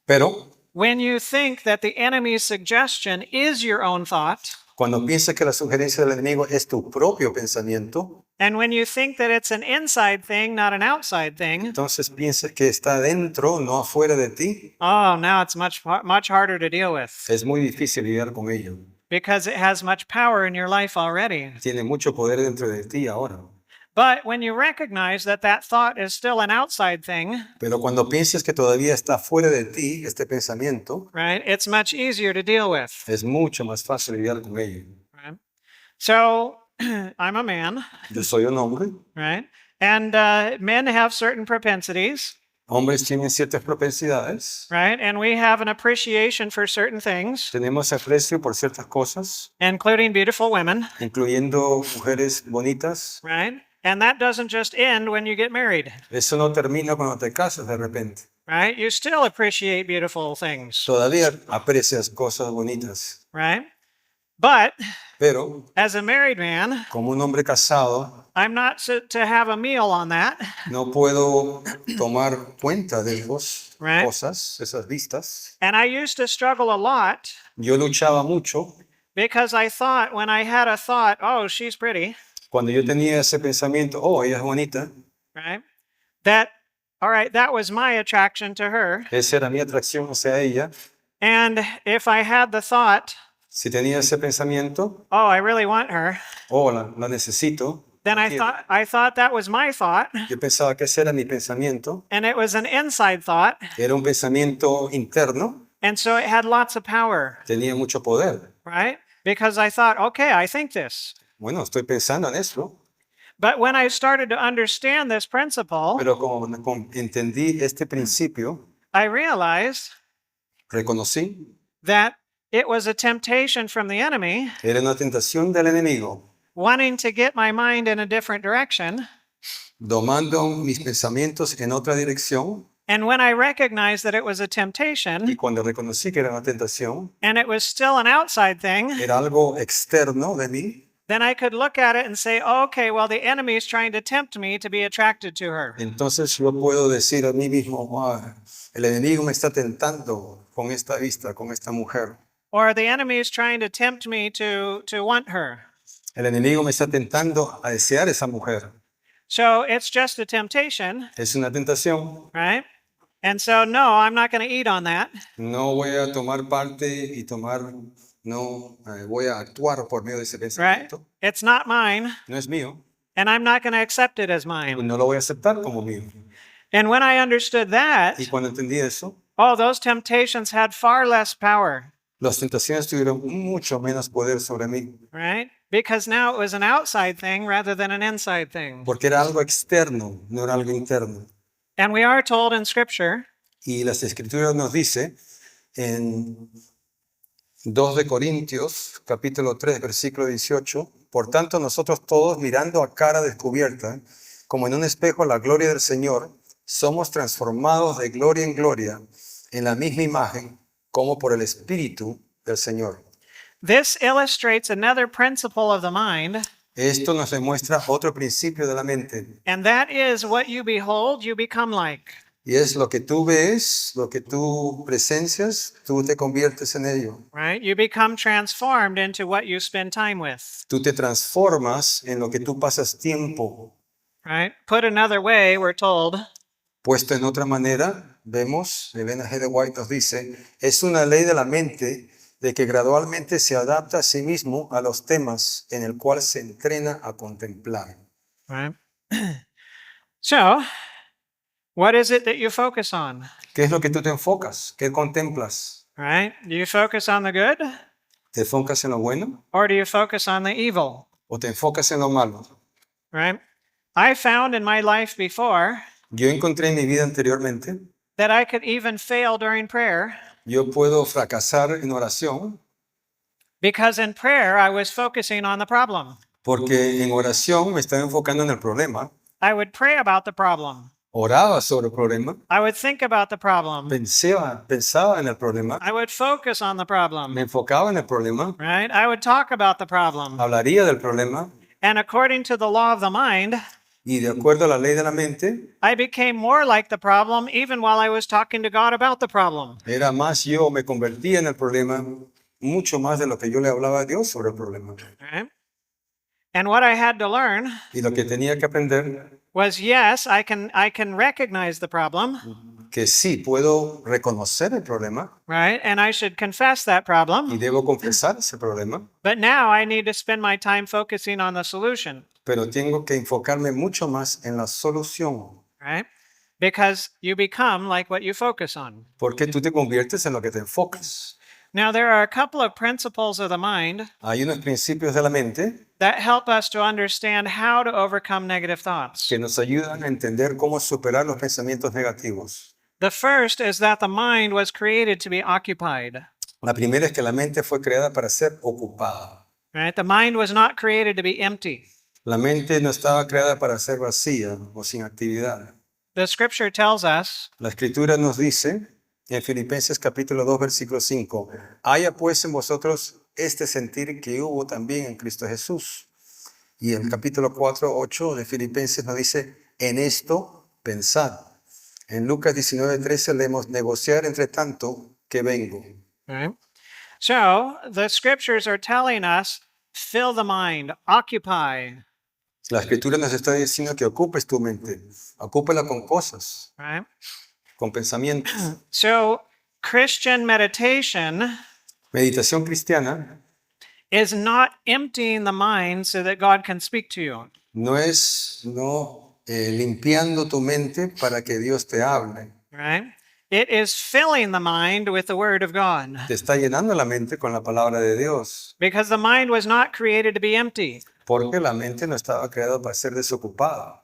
Pero when you think that the enemy's suggestion is your own thought, cuando piensas que la sugerencia del enemigo es tu propio pensamiento, and when you think that it's an inside thing, not an outside thing, entonces piensas que está dentro, no afuera de ti, oh, now it's much harder to deal with es muy difícil lidiar con ello. because it has much power in your life already. Tiene mucho poder dentro de ti ahora. But when you recognize that that thought is still an outside thing, Pero cuando piensas que todavía está fuera de ti este pensamiento, right, it's much easier to deal with. es mucho más fácil lidiar con ello. Right? So I'm a man, Yo soy un hombre. right? And men have certain propensities, Hombres tienen ciertas propensidades. right? And we have an appreciation for certain things, Tenemos aprecio por ciertas cosas, including beautiful women, incluyendo mujeres bonitas. right? And that doesn't just end when you get married, Eso no termina cuando te casas de repente. right? You still appreciate beautiful things, Todavía aprecias cosas bonitas, right? But pero as a married man, como un hombre casado, I'm not to have a meal on that, no puedo tomar cuenta de esas Right. cosas, esas vistas. and I used to struggle a lot Yo luchaba mucho because I thought when I had a thought, oh, she's pretty, cuando yo tenía ese pensamiento, oh, ella es bonita, right? That, all right, that was my attraction to her. esa era mi atracción hacia ella. And if I had the thought, Si tenía ese pensamiento, oh, I really want her, oh, la necesito, then la I quiero. thought that was my thought, Yo pensaba que ese era mi pensamiento, and it was an inside thought, era un pensamiento interno, and so it had lots of power, tenía mucho poder. right? Because I thought, okay, I think this. Bueno, estoy pensando en eso, But when I started to understand this principle, pero como entendí este principio, I realized reconocí, that it was a temptation from the enemy era una tentación del enemigo, wanting to get my mind in a different direction. domando mis pensamientos en otra dirección, And when I recognized that it was a y temptation cuando reconocí que era una tentación, and it was still an outside thing, era algo externo de mí, then I could look at it and say, oh, okay, well, the enemy is trying to tempt me to be attracted to her. entonces yo puedo decir a mí mismo, "Ah, el enemigo me está tentando con esta vista, con esta mujer. Or the enemy is trying to tempt me to want her. El enemigo me está tentando a desear esa mujer. So it's just a temptation, Es una tentación. right? And so, no, I'm not going to eat on that. No voy a tomar parte y no voy a actuar por medio de ese Right? pensamiento. It's not mine, No es mío and I'm not going to accept it as y mine. no lo voy a aceptar como mío. And when I understood that, Y cuando entendí eso, oh, those temptations had far less power, las tentaciones tuvieron mucho menos poder sobre mí, right? Because now it was an outside thing rather than an inside thing. porque era algo externo, no era algo interno. And we are told in Scripture Y las escrituras nos dice en 2 de Corintios, capítulo 3, versículo 18, por tanto nosotros todos mirando a cara descubierta, como en un espejo la gloria del Señor, somos transformados de gloria en gloria en la misma imagen, como por el Espíritu del Señor. this illustrates another principle of the mind, Esto nos demuestra otro principio de la mente, and that is what you behold, you become like. y es lo que tú ves, lo que tú presencias, tú te conviertes en ello. Right? You become transformed into what you spend time with. Tú te transformas en lo que tú pasas tiempo. Right? Put another way, we're told Puesto en otra manera, vemos, Elena G. de White nos dice, es una ley de la mente de que gradualmente se adapta a sí mismo a los temas en el cual se entrena a contemplar. right? So, what is it that you focus on? ¿Qué es lo que tú te enfocas? ¿Qué contemplas? Right? Do you focus on the good ¿Te enfocas en lo bueno or do you focus on the evil? o te enfocas en lo malo? Right? I found in my life before Yo encontré en mi vida anteriormente, that I could even fail during prayer yo puedo fracasar en oración because in prayer I was focusing on the problem. porque en oración me estaba enfocando en el problema, I would pray about the problem. oraba sobre el problema, I would think about the problem. pensaba en el problema, I would focus on the me problem. enfocaba en el problema, Right? I would talk about the problem. hablaría del problema And according to the law of the mind, y de acuerdo a la ley de la mente, I became more like the problem even while I was talking to God about the problem. era más yo, me convertía en el problema, mucho más de lo que yo le hablaba a Dios sobre el problema. Right? And what I had to learn Y lo que tenía que aprender, was yes, I can recognize the problem, que sí, puedo reconocer el problema right? And I should confess that y problem. debo confesar ese problema, But now I need to spend my time focusing on the solution, pero tengo que enfocarme mucho más en la solución, right? Because you become like what you focus on. porque tú te conviertes en lo que te enfocas. Now, there are a couple of principles of the mind Hay unos principios de la mente that help us to understand how to overcome negative thoughts. que nos ayudan a entender cómo superar los pensamientos negativos. The first is that the mind was created to be occupied. La primera es que la mente fue creada para ser ocupada. Right? The mind was not created to be empty. La mente no estaba creada para ser vacía o sin actividad. The scripture tells us La escritura nos dice en Filipenses capítulo 2, versículo 5, haya pues en vosotros este sentir que hubo también en Cristo Jesús. Y el capítulo 4, 8 de Filipenses nos dice, en esto pensad. En Lucas 19, 13 leemos, negociar entre tanto que vengo. right? So the scriptures are telling us, fill the mind, occupy, La escritura nos está diciendo que ocupes tu mente, ocúpala con cosas, right? con pensamientos. So Christian meditation Meditación cristiana is not emptying the mind so that God can speak to you. no es limpiando tu mente para que Dios te hable. Right? It is filling the mind with the word of God. Te está llenando la mente con la palabra de Dios, Because the mind was not created to be empty. porque la mente no estaba creada para ser desocupada.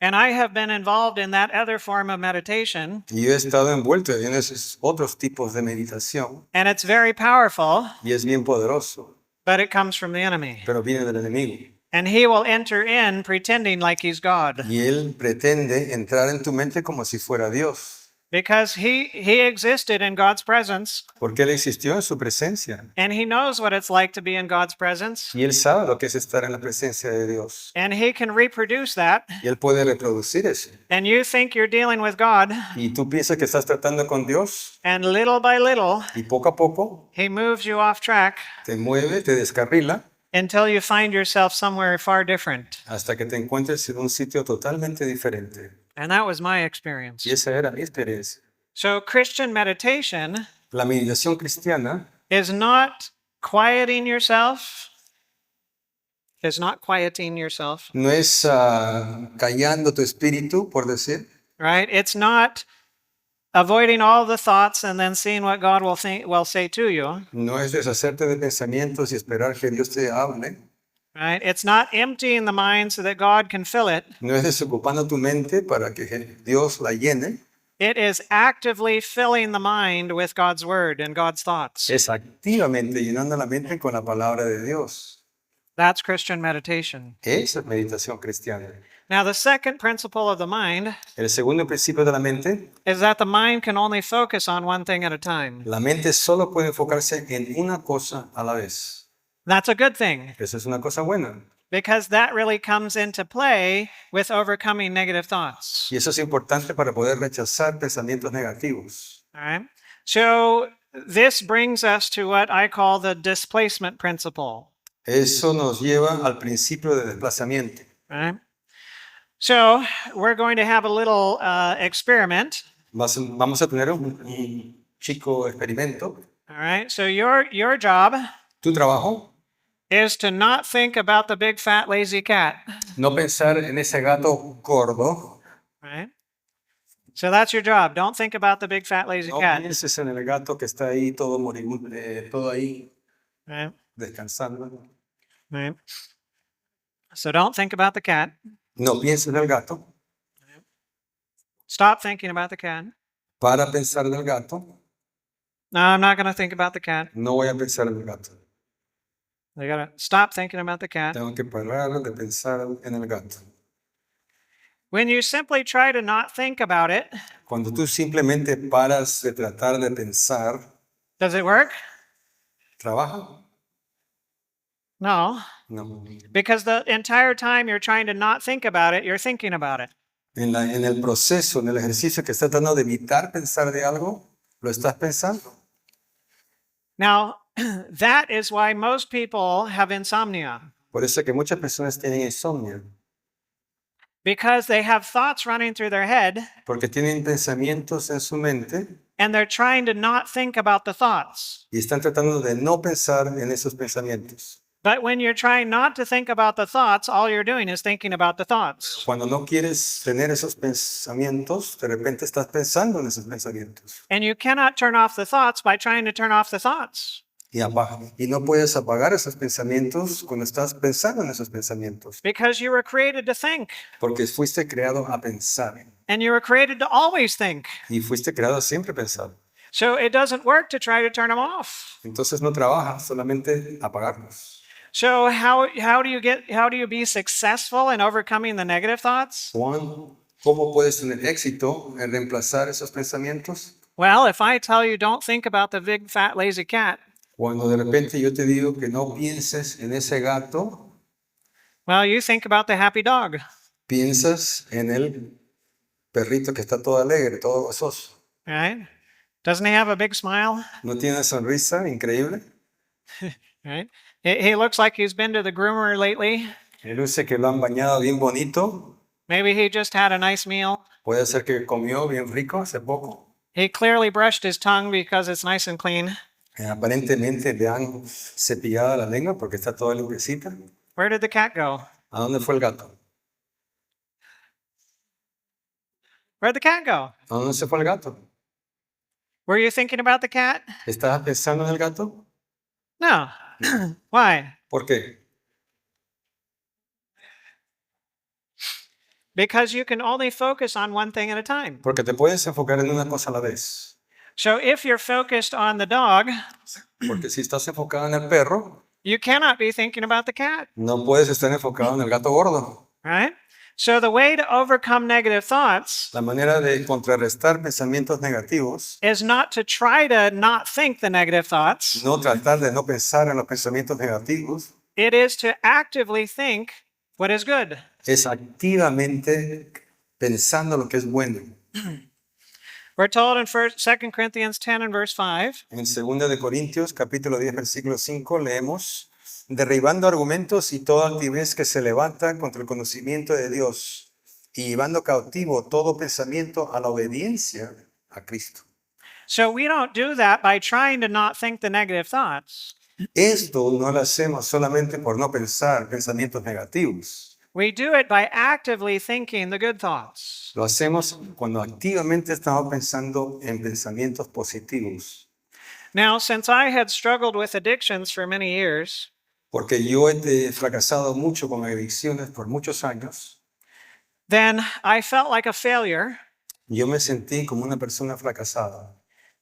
And I have been involved in that other form of meditation, Y yo he estado envuelto en esos otros tipos de meditación and it's very powerful, y es bien poderoso, but it comes from the enemy. pero viene del enemigo. And he will enter in pretending like he's God. Y él pretende entrar en tu mente como si fuera Dios, Because he existed in God's presence, porque él existió en su presencia. and he knows what it's like to be in God's presence, Y él sabe lo que es estar en la presencia de Dios. and he can reproduce that. Y él puede reproducir eso. And you think you're dealing with God, Y tú piensas que estás tratando con Dios and little by little, y poco a poco he moves you off track te mueve, te descarrila until you find yourself somewhere far different. hasta que te encuentres en un sitio totalmente diferente. And that was my experience. Y esa era mi experiencia. So Christian meditation La meditación cristiana is not quieting yourself, is not quieting yourself, no es callando tu espíritu, por decir. right? It's not avoiding all the thoughts and then seeing what God will say to you, No es deshacerte de pensamientos y esperar que Dios te hable. right? It's not emptying the mind so that God can fill it. No es desocupando tu mente para que Dios la llene. It is actively filling the mind with God's word and God's thoughts. Es activamente llenando la mente con la palabra de Dios. That's Christian meditation. Esa es meditación cristiana. Now, the second principle of the mind El segundo principio de la mente, is that the mind can only focus on one thing at a time. la mente solo puede enfocarse en una cosa a la vez. That's a good thing Esa es una cosa buena. because that really comes into play with overcoming negative thoughts. Y eso es importante para poder rechazar pensamientos negativos. All right. So, this brings us to what I call the displacement principle. Eso nos lleva al principio de desplazamiento. Right. So, we're going to have a little experiment. Vamos a tener un chico experimento. All right. So, your job Tu trabajo, is to not think about the big fat lazy cat. no pensar en ese gato gordo. Right. So that's your job. Don't think about the big fat lazy No cat. pienses en el gato que está ahí todo moribundo, todo ahí Right. descansando. Right. So don't think about the cat. No pienses en el gato. Stop thinking about the cat. Para pensar en el gato. No, I'm not going to think about the cat. No voy a pensar en el gato. I got to stop thinking about the cat. Tengo que parar de pensar en el gato. When you simply try to not think about it, Cuando tú simplemente paras de tratar de pensar, does it work? ¿trabaja? No, No. because the entire time you're trying to not think about it, you're thinking about it. En el proceso, en el ejercicio que estás tratando de evitar pensar de algo, lo estás pensando. Now, that is why most people have insomnia, Por eso es que muchas personas tienen insomnio, because they have thoughts running through their head porque tienen pensamientos en su mente and they're trying to not think about the thoughts. y están tratando de no pensar en esos pensamientos. But when you're trying not to think about the thoughts, all you're doing is thinking about the thoughts. Cuando no quieres tener esos pensamientos, de repente estás pensando en esos pensamientos. And you cannot turn off the thoughts by trying to turn off the thoughts. Y no puedes apagar esos pensamientos cuando estás pensando en esos pensamientos, Because you were created to think, porque fuiste creado a pensar and you were created to always think. y fuiste creado a siempre pensar. So it doesn't work to try to turn them off. Entonces no trabaja, solamente apagarlos. So how do you be successful in overcoming the negative thoughts? ¿Cómo puedes tener éxito en reemplazar esos pensamientos? Well, if I tell you don't think about the big, fat, lazy cat, Cuando de repente yo te digo que no pienses en ese gato, well, you think about the happy dog. piensas en el perrito que está todo alegre, todo gozoso. Right? Doesn't he have a big smile? ¿No tiene una sonrisa increíble? Right? He looks like he's been to the groomer lately. Él luce que lo han bañado bien bonito. Maybe he just had a nice meal. Puede ser que comió bien rico hace poco. He clearly brushed his tongue because it's nice and clean. Aparentemente le han cepillado la lengua porque está toda limpiecita. Where did the cat go? ¿A dónde fue el gato? Where'd the cat go? ¿A dónde se fue el gato? Were you thinking about the cat? ¿Estabas pensando en el gato? No. Why? ¿Por qué? Because you can only focus on one thing at a time. Porque te puedes enfocar en una cosa a la vez. So if you're focused on the dog, Porque si estás enfocado en el perro, you cannot be thinking about the cat, no puedes estar enfocado en el gato gordo. right? So the way to overcome negative thoughts La manera de contrarrestar pensamientos negativos, is not to try to not think the negative thoughts. no tratar de no pensar en los pensamientos negativos, It is to actively think what is good. es activamente pensando lo que es bueno. We're told in 2 Corinthians 10 and verse 5, En 2 de Corintios, capítulo 10, versículo 5, leemos, derribando argumentos y toda altivez que se levanta contra el conocimiento de Dios y llevando cautivo todo pensamiento a la obediencia a Cristo. so we don't do that by trying to not think the negative thoughts. Esto no lo hacemos solamente por no pensar pensamientos negativos. We do it by actively thinking the good thoughts. Lo hacemos cuando activamente estamos pensando en pensamientos positivos. Now, since I had struggled with addictions for many years, Porque yo he fracasado mucho con adicciones por muchos años. then I felt like a failure Yo me sentí como una persona fracasada.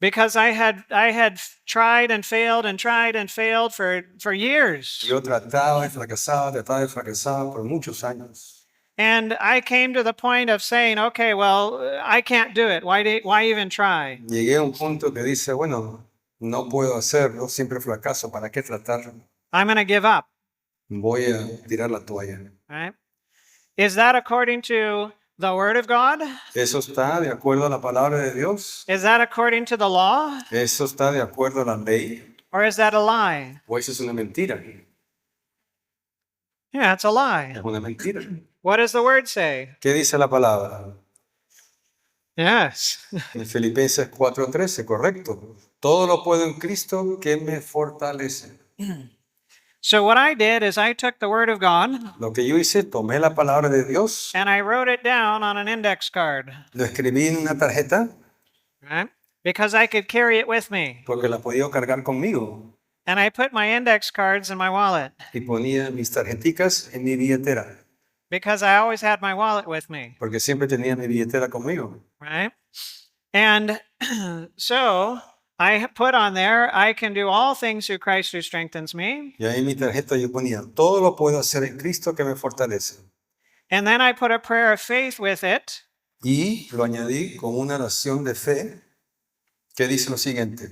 because I had tried and failed for years. Yo trataba de fracasar por muchos años. And I came to the point of saying, okay, well, I can't do it. Why even try? Llegué a un punto que dice, bueno, no puedo hacerlo, siempre fracaso, ¿para qué tratar? I'm going to give up. Voy a tirar la toalla. Right? Is that according to the Word of God? ¿Eso está de acuerdo a la palabra de Dios? Is that according to the law? ¿Eso está de acuerdo a la ley? Or is that a lie? ¿O eso es una mentira? Yeah, it's a lie. Es una mentira. What does the Word say? ¿Qué dice la palabra? Yes. En Filipenses 4:13, correcto. Todo lo puedo en Cristo que me fortalece. So what I did is I took the Word of God Lo que yo hice, tomé la palabra de Dios, and I wrote it down on an index card, lo escribí en una tarjeta right? Because I could carry it with me. porque la podía cargar conmigo And I put my index cards in my wallet y ponía mis tarjeticas en mi billetera because I always had my wallet with me, porque siempre tenía mi billetera conmigo. right? And so I put on there, I can do all things through Christ who strengthens me. Y ahí en mi tarjeta yo ponía, todo lo puedo hacer en Cristo que me fortalece. And then I put a prayer of faith with it. Y lo añadí con una oración de fe que dice lo siguiente.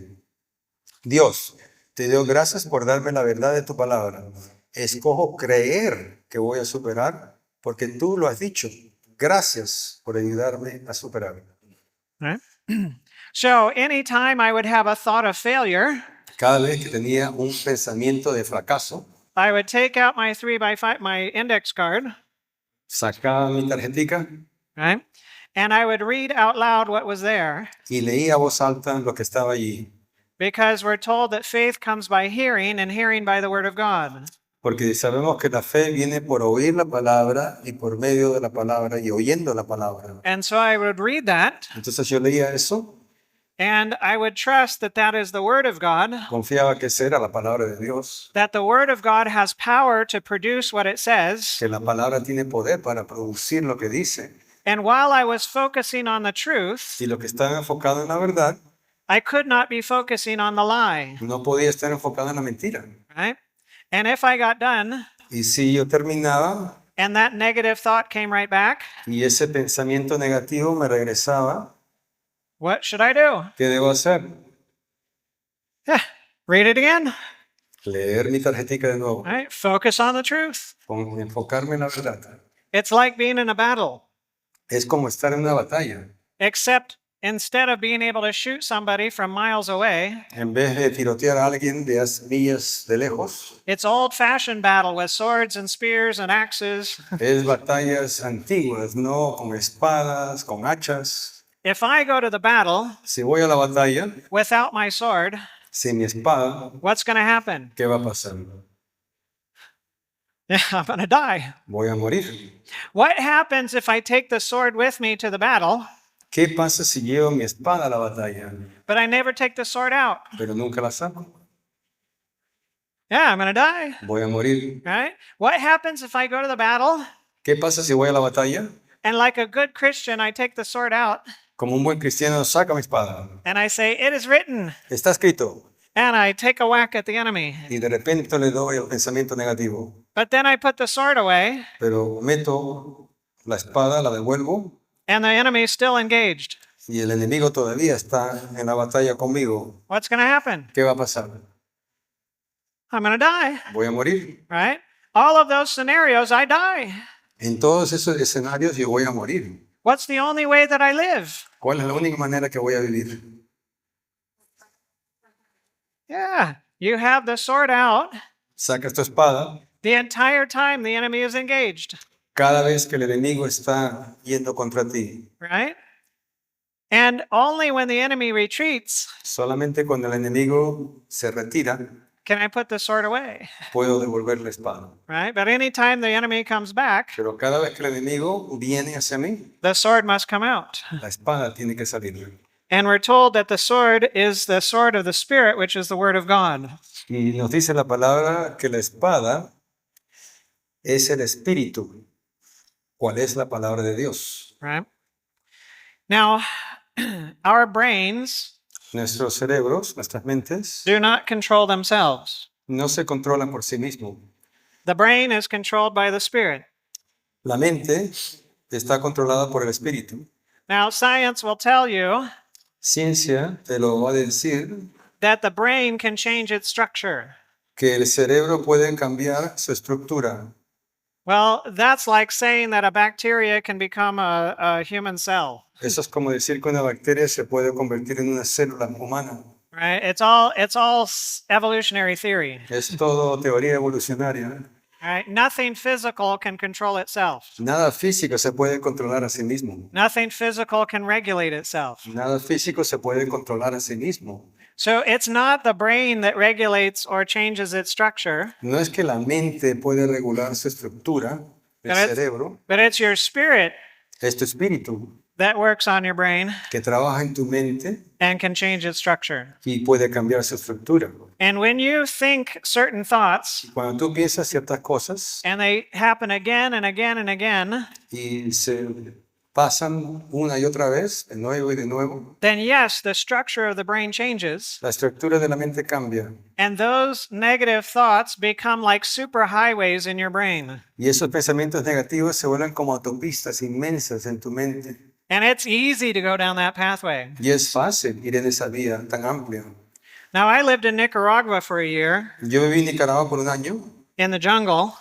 Dios, te doy gracias por darme la verdad de tu palabra. Escojo creer que voy a superar porque tú lo has dicho. Gracias por ayudarme a superar. Right? So anytime I would have a thought of failure, Cada vez que tenía un pensamiento de fracaso, I would take out my 3x5, my index card, sacaba mi tarjetica right? And I would read out loud what was there y leía a voz alta lo que estaba allí. because we're told that faith comes by hearing and hearing by the Word of God. Porque sabemos que la fe viene por oír la palabra y por medio de la palabra y oyendo la palabra. And so I would read that Entonces yo leía eso, and I would trust that that is the Word of God, confiaba que esa era la palabra de Dios, that the Word of God has power to produce what it says. que la palabra tiene poder para producir lo que dice. And while I was focusing on the truth, Y lo que estaba enfocado en la verdad, I could not be focusing on the lie, no podía estar enfocado en la mentira. right? And if I got done Y si yo terminaba and that negative thought came right back, y ese pensamiento negativo me regresaba, what should I do? ¿qué debo hacer? Read it again, Leer mi tarjetica de nuevo, right? Focus on the truth. enfocarme en la verdad. It's like being in a battle, Es como estar en una batalla. except instead of being able to shoot somebody from miles away, En vez de tirotear a alguien de millas de lejos, it's old-fashioned battle with swords and spears and axes. es batallas antiguas, no con espadas, con hachas. If I go to the battle Si voy a la batalla without my sword, sin mi espada, what's going to happen? ¿qué va a pasar? I'm going to die. Voy a morir. What happens if I take the sword with me to the battle, ¿Qué pasa si llevo mi espada a la batalla, but I never take the sword out? pero nunca la saco? Yeah, I'm going to die, Voy a morir. right? What happens if I go to the battle ¿Qué pasa si voy a la batalla? and like a good Christian, I take the sword out Como un buen cristiano, saca mi espada. and I say, it is written, Está escrito. and I take a whack at the enemy. Y de repente le doy el pensamiento negativo. But then I put the sword away Pero meto la espada, la devuelvo, and the enemy is still engaged. y el enemigo todavía está en la batalla conmigo. What's going to happen? ¿Qué va a pasar? I'm going to die, Voy a morir. right? All of those scenarios, I die. En todos esos escenarios yo voy a morir. What's the only way that I live? ¿Cuál es la única manera que voy a vivir? Yeah, you have the sword out Sacas tu espada the entire time the enemy is engaged, cada vez que el enemigo está yendo contra ti. right? And only when the enemy retreats Solamente cuando el enemigo se retira, can I put the sword away, puedo devolver la espada. right? But anytime the enemy comes back, Pero cada vez que el enemigo viene hacia mí, the sword must come out. la espada tiene que salir. And we're told that the sword is the sword of the Spirit, which is the Word of God. Y nos dice la palabra que la espada es el espíritu. ¿Cuál es la palabra de Dios? Right? Now, our brains Nuestros cerebros, nuestras mentes, do not control themselves. no se controlan por sí mismos. The brain is controlled by the Spirit. La mente está controlada por el espíritu. Now, science will tell you Ciencia te lo va a decir that the brain can change its structure. que el cerebro puede cambiar su estructura. Well, that's like saying that a bacteria can become a human cell, Eso es como decir que una bacteria se puede convertir en una célula humana. right? It's all evolutionary theory, Es todo teoría evolucionaria. right? Nothing physical can control itself. Nada físico se puede controlar a sí mismo. Nothing physical can regulate itself. Nada físico se puede controlar a sí mismo. So it's not the brain that regulates or changes its structure, No es que la mente puede regular su estructura, el Pero es- cerebro, but it's your spirit es tu espíritu that works on your brain que trabaja en tu mente and can change its structure. y puede cambiar su estructura. And when you think certain thoughts Cuando tú piensas ciertas cosas and they happen again and again and again, y se pasan una y otra vez, de nuevo y de nuevo, then yes, the structure of the brain changes, la estructura de la mente cambia and those negative thoughts become like superhighways in your brain. y esos pensamientos negativos se vuelven como autopistas inmensas en tu mente. And it's easy to go down that pathway. Y es fácil ir en esa vía tan amplia. Now, I lived in Nicaragua for a year Yo viví en Nicaragua por un año, in the jungle,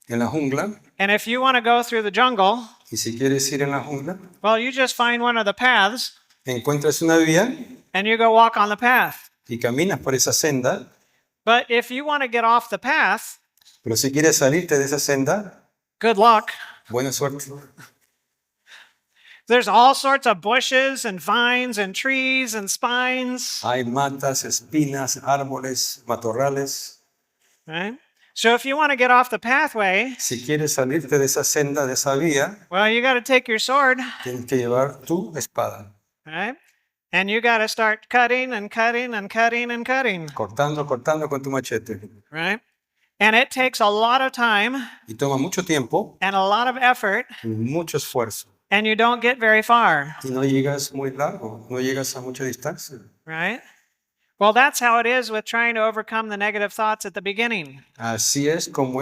en la jungla, and if you want to go through the jungle, y si quieres ir en la jungla, well, you just find one of the paths encuentras una vía and you go walk on the path. y caminas por esa senda, But if you want to get off the path, pero si quieres salirte de esa senda, good luck. buena suerte. There's all sorts of bushes and vines and trees and spines, Hay matas, espinas, árboles, matorrales. right? So if you want to get off the pathway, Si quieres salirte de esa senda, de esa vía, well, you got to take your sword, tienes que llevar tu espada, right? And you got to start cutting and cutting and cutting and cutting, cortando, cortando con tu machete. right? And it takes a lot of time Y toma mucho tiempo and a lot of effort, y mucho esfuerzo. and you don't get very far, Y no llegas muy largo, no llegas a mucha distancia. right? Well, that's how it is with trying to overcome the negative thoughts at the beginning. Así es como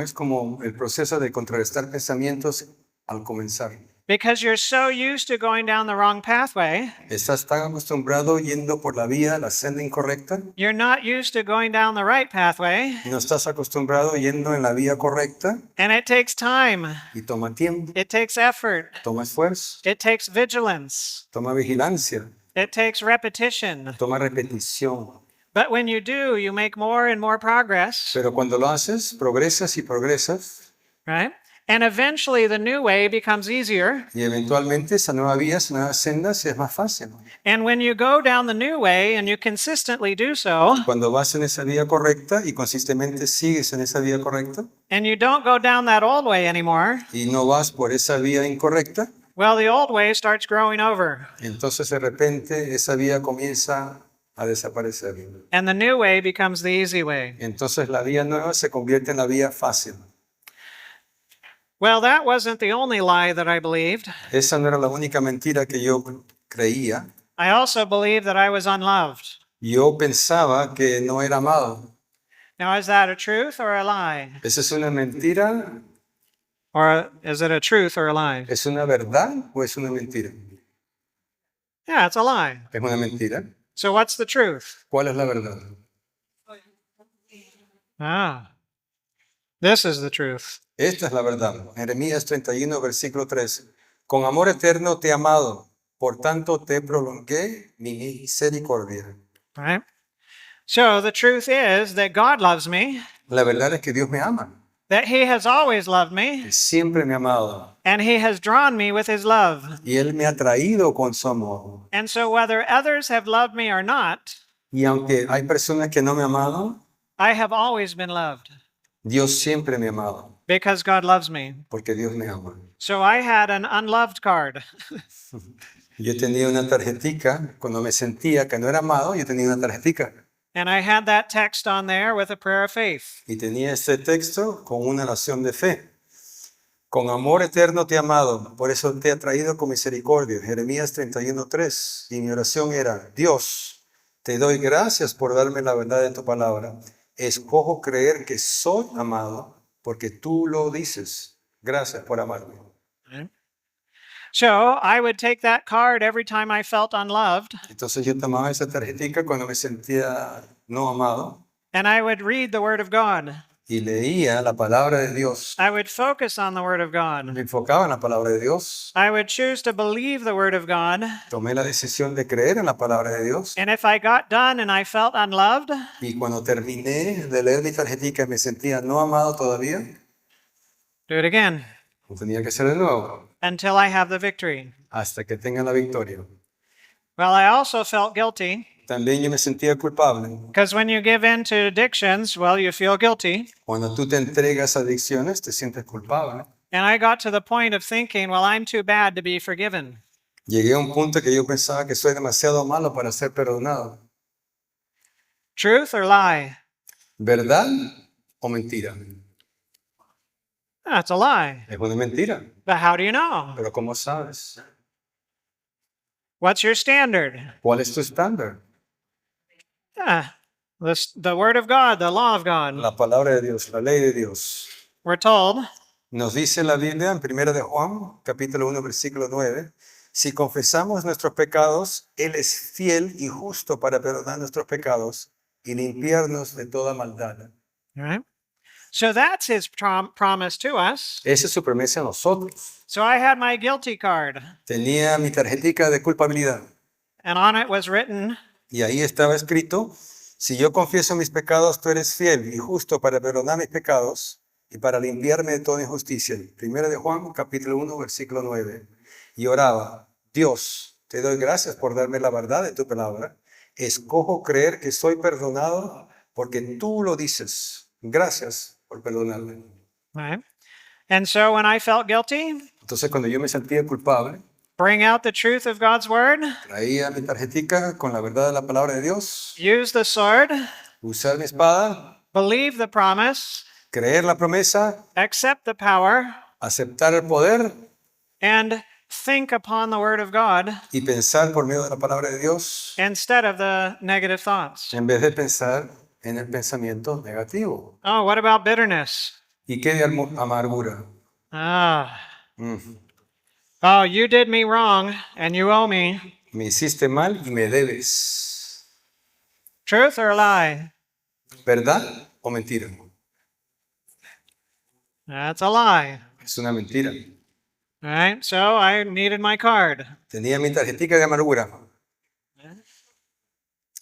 el proceso de contrarrestar pensamientos al comenzar. Because you're so used to going down the wrong pathway, Estás tan acostumbrado yendo por la senda incorrecta, you're not used to going down the right pathway, y no estás acostumbrado yendo en la vía correcta, and it takes time, y toma tiempo, it takes effort, toma esfuerzo, it takes vigilance, toma vigilancia, it takes repetition. toma repetición. But when you do, you make more and more progress, Pero cuando lo haces, progresas y progresas, right? And eventually the new way becomes easier. y eventualmente esa nueva vía, esa nueva senda es más fácil. And when you go down the new way and you consistently do so, Cuando vas en esa vía correcta y consistentemente sigues en esa vía correcta and you don't go down that old way anymore, y no vas por esa vía incorrecta, well, the old way starts growing over, entonces de repente esa vía comienza a desaparecer. and the new way becomes the easy way. Entonces la vía nueva se convierte en la vía fácil. Well, that wasn't the only lie that I believed. Esa no era la única mentira que yo creía. I also believed that I was unloved. Yo pensaba que no era amado. Now, is that a truth or a lie? ¿Esa es una mentira? Or is it a truth or a lie? ¿Es una verdad o es una mentira? Yeah, it's a lie. Es una mentira. So what's the truth? ¿Cuál es la verdad? This is the truth. Esta es la verdad. Jeremías 31, versículo 13. Con amor eterno te he amado, por tanto te prolongué mi misericordia. Right? So the truth is that God loves me, La verdad es que Dios me ama, that He has always loved me, que siempre me ha amado, and He has drawn me with His love. y Él me ha traído con su amor. And so whether others have loved me or not, Y aunque hay personas que no me han amado, I have always been loved Dios siempre me ha amado, because God loves me. porque Dios me ama. So I had an unloved card. Yo tenía una tarjetica, cuando me sentía que no era amado, yo tenía una tarjetica. And I had that text on there with a prayer of faith. Y tenía este texto con una oración de fe. Con amor eterno te he amado, por eso te he traído con misericordia. Jeremías 31:3. Y mi oración era: Dios, te doy gracias por darme la verdad de tu palabra. Escojo creer que soy amado, porque tú lo dices. Gracias por amarme. So I would take that card every time I felt unloved, Entonces yo tomaba esa tarjetica cuando me sentía no amado and I would read the Word of God. y leía la palabra de Dios. I would focus on the Word of Me God. enfocaba en la palabra de Dios. I would choose to believe the Word of God. Tomé la decisión de creer en la palabra de Dios. And if I got done and I felt unloved, Y cuando terminé de leer mi tarjetica y me sentía no amado todavía, do it again lo tenía que hacer de nuevo until I have the victory. hasta que tenga la victoria. Well, I also felt guilty También yo me sentía culpable. because when you give in to addictions, well, you feel guilty. Cuando tú te entregas a adicciones, te sientes culpable. And I got to the point of thinking, well, I'm too bad to be forgiven. Llegué a un punto que yo pensaba que soy demasiado malo para ser perdonado. Truth or lie? ¿Verdad o mentira? That's a lie. Es una mentira. But how do you know? Pero ¿cómo sabes? What's your standard? ¿Cuál es tu estándar? The Word of God, the law of God. La palabra de Dios, la ley de Dios. We're told, Nos dice la Biblia en 1 de Juan, capítulo 1, versículo 9, si confesamos nuestros pecados, Él es fiel y justo para perdonar nuestros pecados y limpiarnos de toda maldad. right? So that's His promise to us. Esa es su promesa a nosotros. So I had my guilty card, Tenía mi tarjetica de culpabilidad and on it was written, y ahí estaba escrito, si yo confieso mis pecados, tú eres fiel y justo para perdonar mis pecados y para limpiarme de toda injusticia. 1 de Juan, capítulo 1, versículo 9. Y oraba, Dios, te doy gracias por darme la verdad de tu palabra. Escojo creer que soy perdonado porque tú lo dices. Gracias por perdonarme. right? And so when I felt guilty, Entonces, cuando yo me sentía culpable, bring out the truth of God's Word, traía mi tarjetica con la verdad de la palabra de Dios, use the sword, usar mi espada, believe the promise, creer la promesa, accept the power, aceptar el poder and think upon the Word of God y pensar por medio de la palabra de Dios instead of the negative thoughts. en vez de pensar en el pensamiento negativo. Oh, what about bitterness? ¿Y qué de amargura? Ah, Mm, oh, you did me wrong and you owe me. Me hiciste mal y me debes. Truth or lie? ¿Verdad o mentira? That's a lie. Es una mentira. All right, so I needed my card. Tenía mi tarjetita de amargura.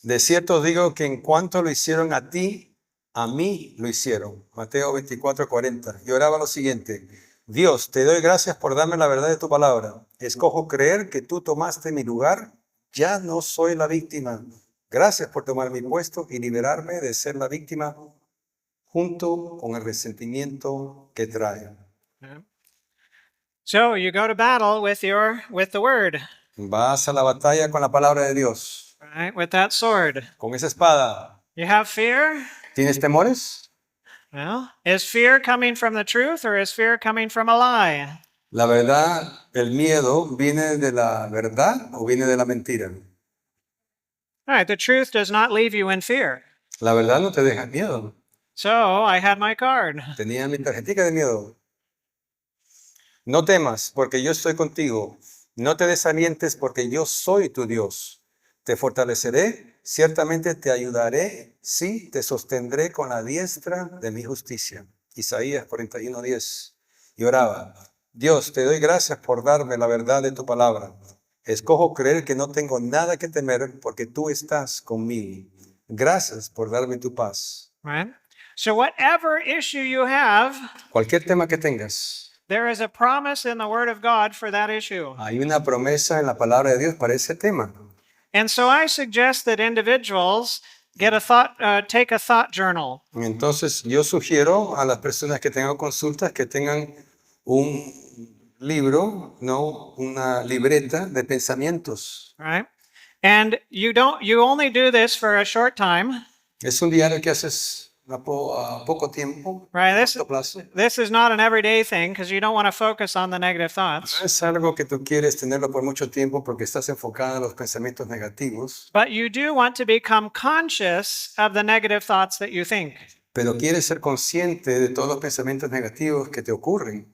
De cierto os digo que en cuanto lo hicieron a ti, a mí lo hicieron. Mateo 24:40. Y oraba lo siguiente: Dios, te doy gracias por darme la verdad de tu palabra. Escojo creer que tú tomaste mi lugar. Ya no soy la víctima. Gracias por tomar mi puesto y liberarme de ser la víctima junto con el resentimiento que trae. So you go to battle with the Word, Vas a la batalla con la palabra de Dios, right? With that sword. con esa espada. You have fear? ¿Tienes temores? Well, is fear coming from the truth or is fear coming from a lie? La verdad, el miedo, ¿viene de la verdad o viene de la mentira? All right, the truth does not leave you in fear. La verdad no te deja miedo. So I had my card. Tenía mi tarjetita de miedo. No temas, porque yo estoy contigo. No te desalientes, porque yo soy tu Dios. Te fortaleceré, ciertamente te ayudaré, sí, te sostendré con la diestra de mi justicia. Isaías 41:10. Y oraba: Dios, te doy gracias por darme la verdad de tu palabra. Escojo creer que no tengo nada que temer, porque tú estás conmigo. Gracias por darme tu paz. Right? So whatever issue you have, Cualquier tema que tengas, there is a promise in the Word of God for that issue. hay una promesa en la palabra de Dios para ese tema. And so I suggest that individuals take a thought journal. Entonces, yo sugiero a las personas que tengan consultas que tengan un libro, no una libreta de pensamientos. Right? And you only do this for a short time. Es un diario que haces a poco tiempo, Right? a corto plazo. This is not an everyday thing because you don't want to focus on the negative thoughts. No es algo que tú quieres tenerlo por mucho tiempo porque estás enfocado en los pensamientos negativos, But you do want to become conscious of the negative thoughts that you think. pero quieres ser consciente de todos los pensamientos negativos que te ocurren.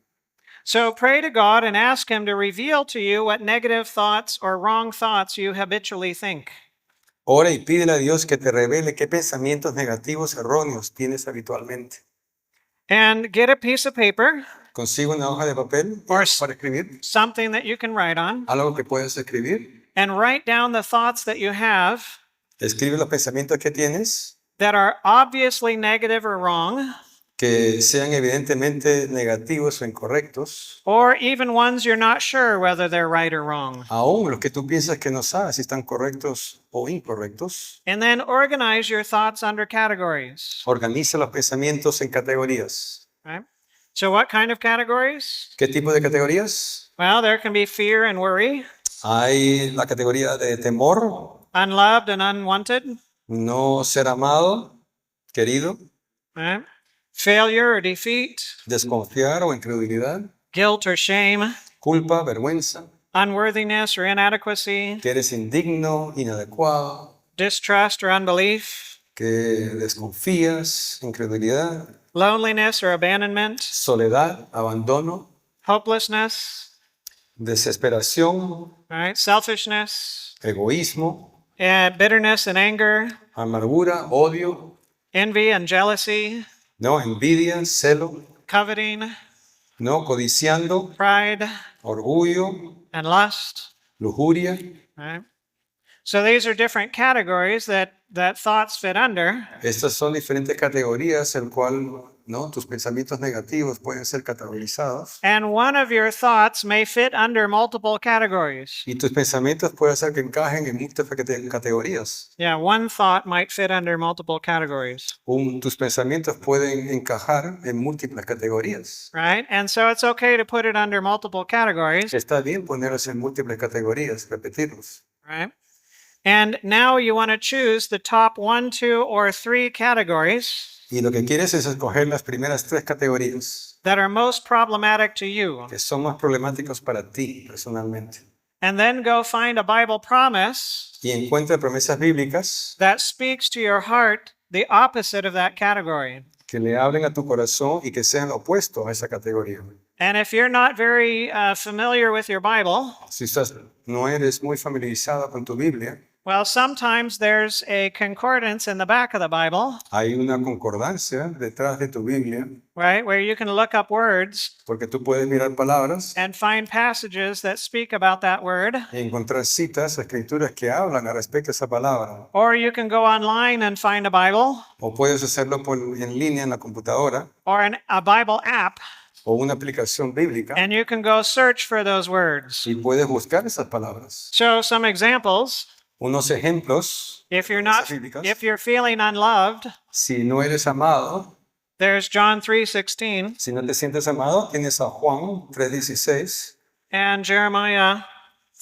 So pray to God and ask Him to reveal to you what negative thoughts or wrong thoughts you habitually think. Ora y pídele a Dios que te revele qué pensamientos negativos erróneos tienes habitualmente. And get a piece of paper, Consigue una hoja de papel Or para escribir, something that you can write on, algo que puedas escribir. and write down the thoughts that you have Escribe los pensamientos que tienes, that are obviously negative or wrong, que sean evidentemente negativos o incorrectos, or even ones you're not sure whether they're right or wrong. aún los que tú piensas que no sabes si están correctos o incorrectos. And then organize your thoughts under categories. Organiza los pensamientos en categorías. Right? So what kind of categories? ¿Qué tipo de categorías? Well, there can be fear and worry, Hay la categoría de temor, unloved and unwanted, no ser amado, querido, right? Failure or defeat, desconfiar o incredulidad, guilt or shame, culpa, vergüenza, unworthiness or inadequacy, que eres indigno, inadecuado, distrust or unbelief, que desconfías, incredulidad, loneliness or abandonment, soledad, abandono, hopelessness, desesperación, right? Selfishness, egoísmo, bitterness and anger, amargura, odio, envy and jealousy, no envidia, celo, coveting, no codiciando, pride, orgullo, and lust, lujuria. right? So these are different categories that thoughts fit under. Estas son diferentes categorías en cual no tus pensamientos negativos pueden ser categorizados And one of your thoughts may fit under multiple categories. y tus pensamientos pueden ser que encajen en múltiples categorías. Yeah, one thought might fit under multiple categories, Tus pensamientos pueden encajar en múltiples categorías. right? And so it's okay to put it under multiple categories, Está bien ponerlos en múltiples categorías, repetirlos. right? And now you want to choose the top 1, 2, or 3 categories Y lo que quieres es escoger las primeras 3 categorías that are most problematic to you. que son más problemáticos para ti personalmente. And then go find a Bible promise Y encuentra promesas bíblicas that speaks to your heart the opposite of that category. que le hablen a tu corazón y que sean opuestos a esa categoría. And if you're not very familiar with your Bible, Si no eres muy familiarizado con tu Biblia, well, sometimes there's a concordance in the back of the Bible, hay una concordancia detrás de tu Biblia, right, where you can look up words porque tú puedes mirar palabras and find passages that speak about that word. y encontrar citas, escrituras que hablan al respecto de esa palabra. Or you can go online and find a Bible O puedes hacerlo en línea en la computadora or a Bible app, o una aplicación bíblica and you can go search for those words. y puedes buscar esas palabras. So some examples. Unos ejemplos, If you're feeling unloved, si no eres amado, there's John 3:16 si no te sientes amado, tienes a Juan 3:16, and Jeremiah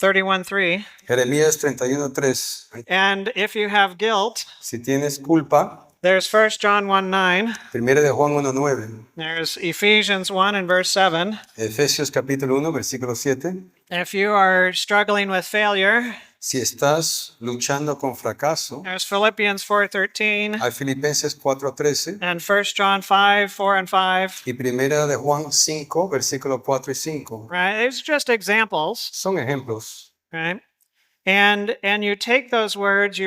31:3. Jeremías 31:3. And if you have guilt, Si tienes culpa, there's 1 John 1:9. primera de Juan 1:9, There's Ephesians 1 and verse 7. Efesios capítulo 1, versículo 7. If you are struggling with failure, Si estás luchando con fracaso, there's Philippians 4:13 hay Filipenses 4:13 and 1 John 5:4 and 5. y primera de Juan 5, versículo 4 y 5. Right? These are just examples, Son ejemplos. right? And you take those words,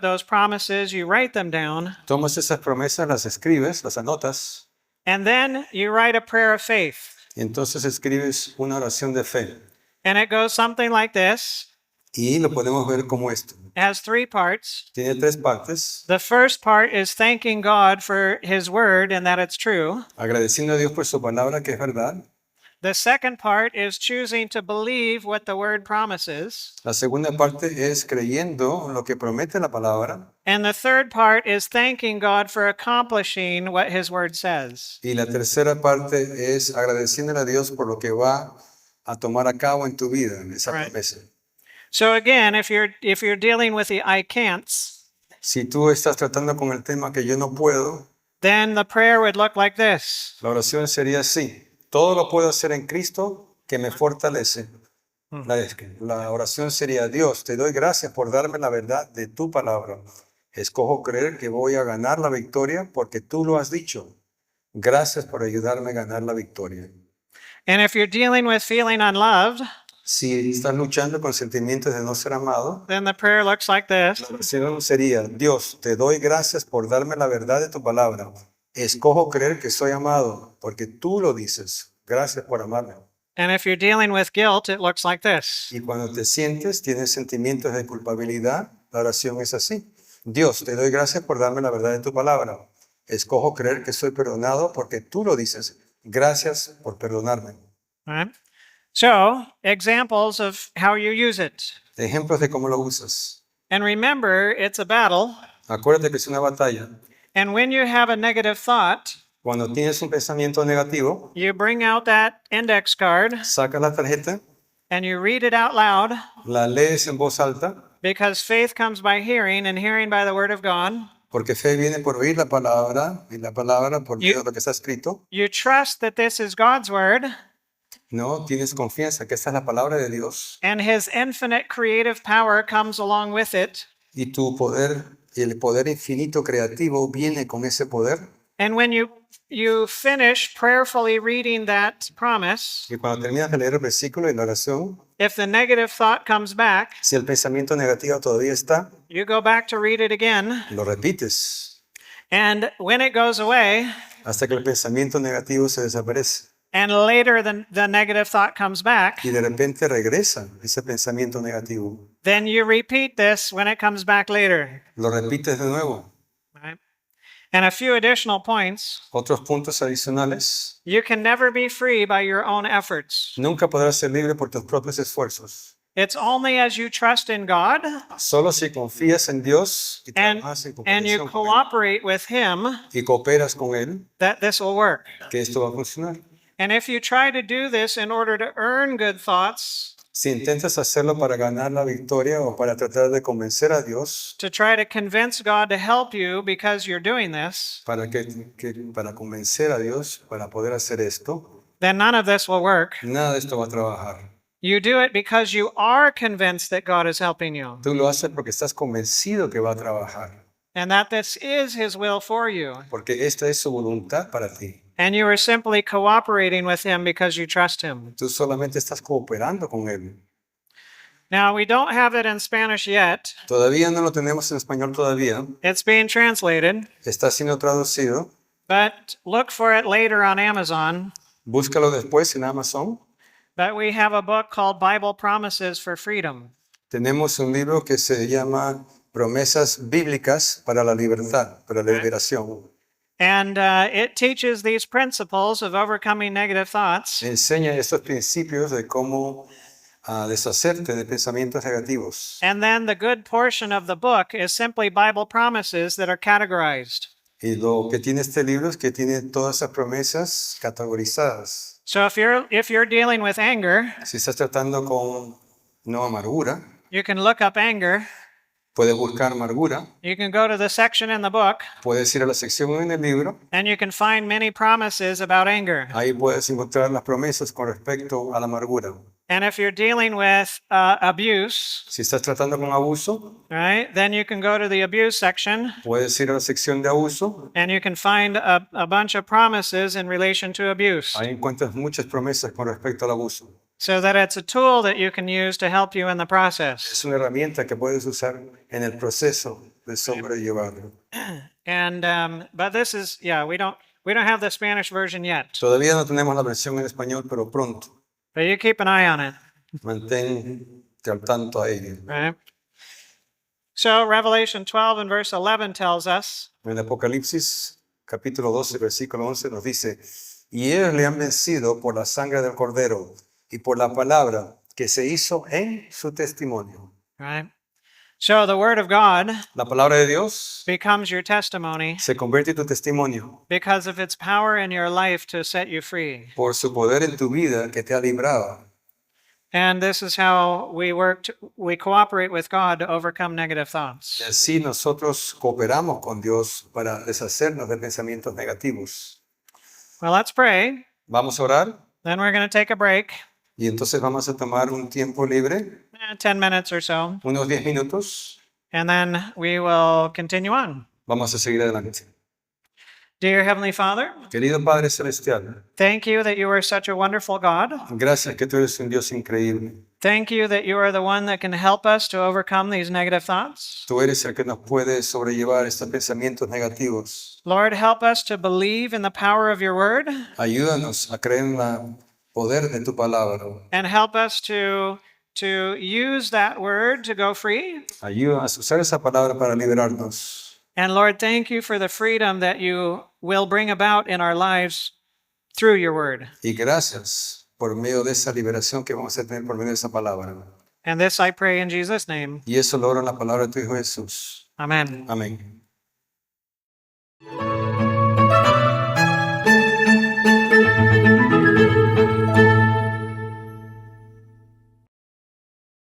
those promises, you write them down, Tomas esas promesas, las escribes, las anotas and then you write a prayer of faith. y entonces escribes una oración de fe. And it goes something like this. Y lo podemos ver como esto. It has 3 parts. Tiene 3 partes. The first part is thanking God for his word and that it's true. Agradeciendo a Dios por su palabra que es verdad. The second part is choosing to believe what the word promises. La segunda parte es creyendo lo que promete la palabra. And the third part is thanking God for accomplishing what his word says. Y la tercera parte es agradeciéndole a Dios por lo que va a tomar a cabo en tu vida, en esa Right. promesa. So again, if you're dealing with the I can'ts, Si tú estás tratando con el tema que yo no puedo, then the prayer would look like this. la oración sería así. Todo lo puedo hacer en Cristo que me fortalece. La oración sería: Dios, te doy gracias por darme la verdad de tu palabra. Escojo creer que voy a ganar la victoria porque tú lo has dicho. Gracias por ayudarme a ganar la victoria. And if you're dealing with feeling unloved, Si estás luchando con sentimientos de no ser amado, then the prayer looks like this. la oración sería: Dios, te doy gracias por darme la verdad de tu palabra. Escojo creer que soy amado porque tú lo dices. Gracias por amarme. And if you're dealing with guilt, it looks like this. Y cuando te sientes, tienes sentimientos de culpabilidad, la oración es así: Dios, te doy gracias por darme la verdad de tu palabra. Escojo creer que soy perdonado porque tú lo dices. Gracias por perdonarme. Right? So, examples of how you use it. Ejemplos de cómo lo usas. And remember, it's a battle. Acuérdate que es una batalla. And when you have a negative thought, Cuando tienes un pensamiento negativo, you bring out that index card sacas la tarjeta, and you read it out loud la lees en voz alta, because faith comes by hearing and hearing by the word of God. porque fe viene por oír la palabra y la palabra por medio de lo que está escrito. You trust that this is God's word No, tienes confianza que esta es la palabra de Dios and his infinite creative power comes along with it. y tu poder, el poder infinito creativo viene con ese poder. And when you finish prayerfully reading that promise, Y cuando terminas de leer el versículo y la oración, if the negative thought comes back, si el pensamiento negativo todavía está, you go back to read it again. lo repites And when it goes away, hasta que el pensamiento negativo se desaparece. and later the negative thought comes back, Y de repente regresa ese pensamiento negativo. then you repeat this when it comes back later. Lo repites de nuevo. Right? And a few additional points. Otros puntos adicionales. You can never be free by your own efforts. Nunca podrás ser libre por tus propios esfuerzos. It's only as you trust in God Solo si confías en Dios y and, trabajas en and you cooperación con Él cooperate with him y cooperas con Él, that this will work. que esto va a funcionar. And if you try to do this in order to earn good thoughts, Si intentas hacerlo para ganar la victoria o para tratar de convencer a Dios, to try to convince God to help you because you're doing this, para convencer a Dios, para poder hacer esto, then none of this will work. nada de esto va a trabajar. You do it because you are convinced that God is helping you Tú lo haces porque estás convencido que va a trabajar, and that this is His will for you. porque esta es su voluntad para ti. And you are simply cooperating with Him because you trust Him. Tú solamente estás cooperando con Él. Now, we don't have it in Spanish yet. Todavía no lo tenemos en español todavía. It's being translated, Está siendo traducido. but look for it later on Amazon. Búscalo después en Amazon. But we have a book called Bible Promises for Freedom. Tenemos un libro que se llama Promesas Bíblicas para la Libertad, para la liberación. And it teaches these principles of overcoming negative thoughts. Enseña estos principios de cómo deshacerte de pensamientos negativos. And then the good portion of the book is simply Bible promises that are categorized. Y lo que tiene este libro es que tiene todas esas promesas categorizadas. So if you're dealing with anger, Si estás tratando con no amargura, you can look up anger. puedes buscar amargura, You can go to the section in the book, puedes ir a la sección en el libro, and you can find many promises about anger. ahí puedes encontrar las promesas con respecto a la amargura. And if you're dealing with abuse, Si estás tratando con abuso, right, then you can go to the abuse section, puedes ir a la sección de abuso, and you can find a bunch of promises in relation to abuse. ahí encuentras muchas promesas con respecto al abuso. So that it's a tool that you can use to help you in the process. Es una herramienta que puedes usar en el proceso de sobrellevarlo. And but this is we don't have the Spanish version yet. Todavía no tenemos la versión en español, pero pronto. But you keep an eye on it, Mantente al tanto a ello. right? So Revelation 12 and verse 11 tells us, En Apocalipsis capítulo 12, versículo 11 nos dice, y ellos le han vencido por la sangre del Cordero y por la palabra que se hizo en su testimonio. right? So the word of God La palabra de Dios becomes your testimony se convierte en tu testimonio because of its power in your life to set you free. por su poder en tu vida que te ha librado. And this is how we cooperate with God to overcome negative thoughts. Y así nosotros cooperamos con Dios para deshacernos de pensamientos negativos. Well, let's pray. Vamos a orar Then we're going to take a break, y entonces vamos a tomar un tiempo libre, 10 minutes or so, unos 10 minutos. and then we will continue on. Vamos a seguir adelante. Dear Heavenly Father, Querido Padre Celestial, thank you that you are such a wonderful God. gracias que tú eres un Dios increíble. Thank you that you are the one that can help us to overcome these negative thoughts. Tú eres el que nos puede sobrellevar estos pensamientos negativos. Lord, help us to believe in the power of your word Ayúdanos a creer en el poder de tu palabra. and help us to use that word to go free. Ayúdanos a usar esa palabra para liberarnos. And Lord, thank you for the freedom that you will bring about in our lives through your word. Y gracias por medio de esa liberación que vamos a tener por medio de esa palabra. And this I pray in Jesus' name. Y eso lo oro en la palabra de tu Hijo Jesús. Amen. Amén.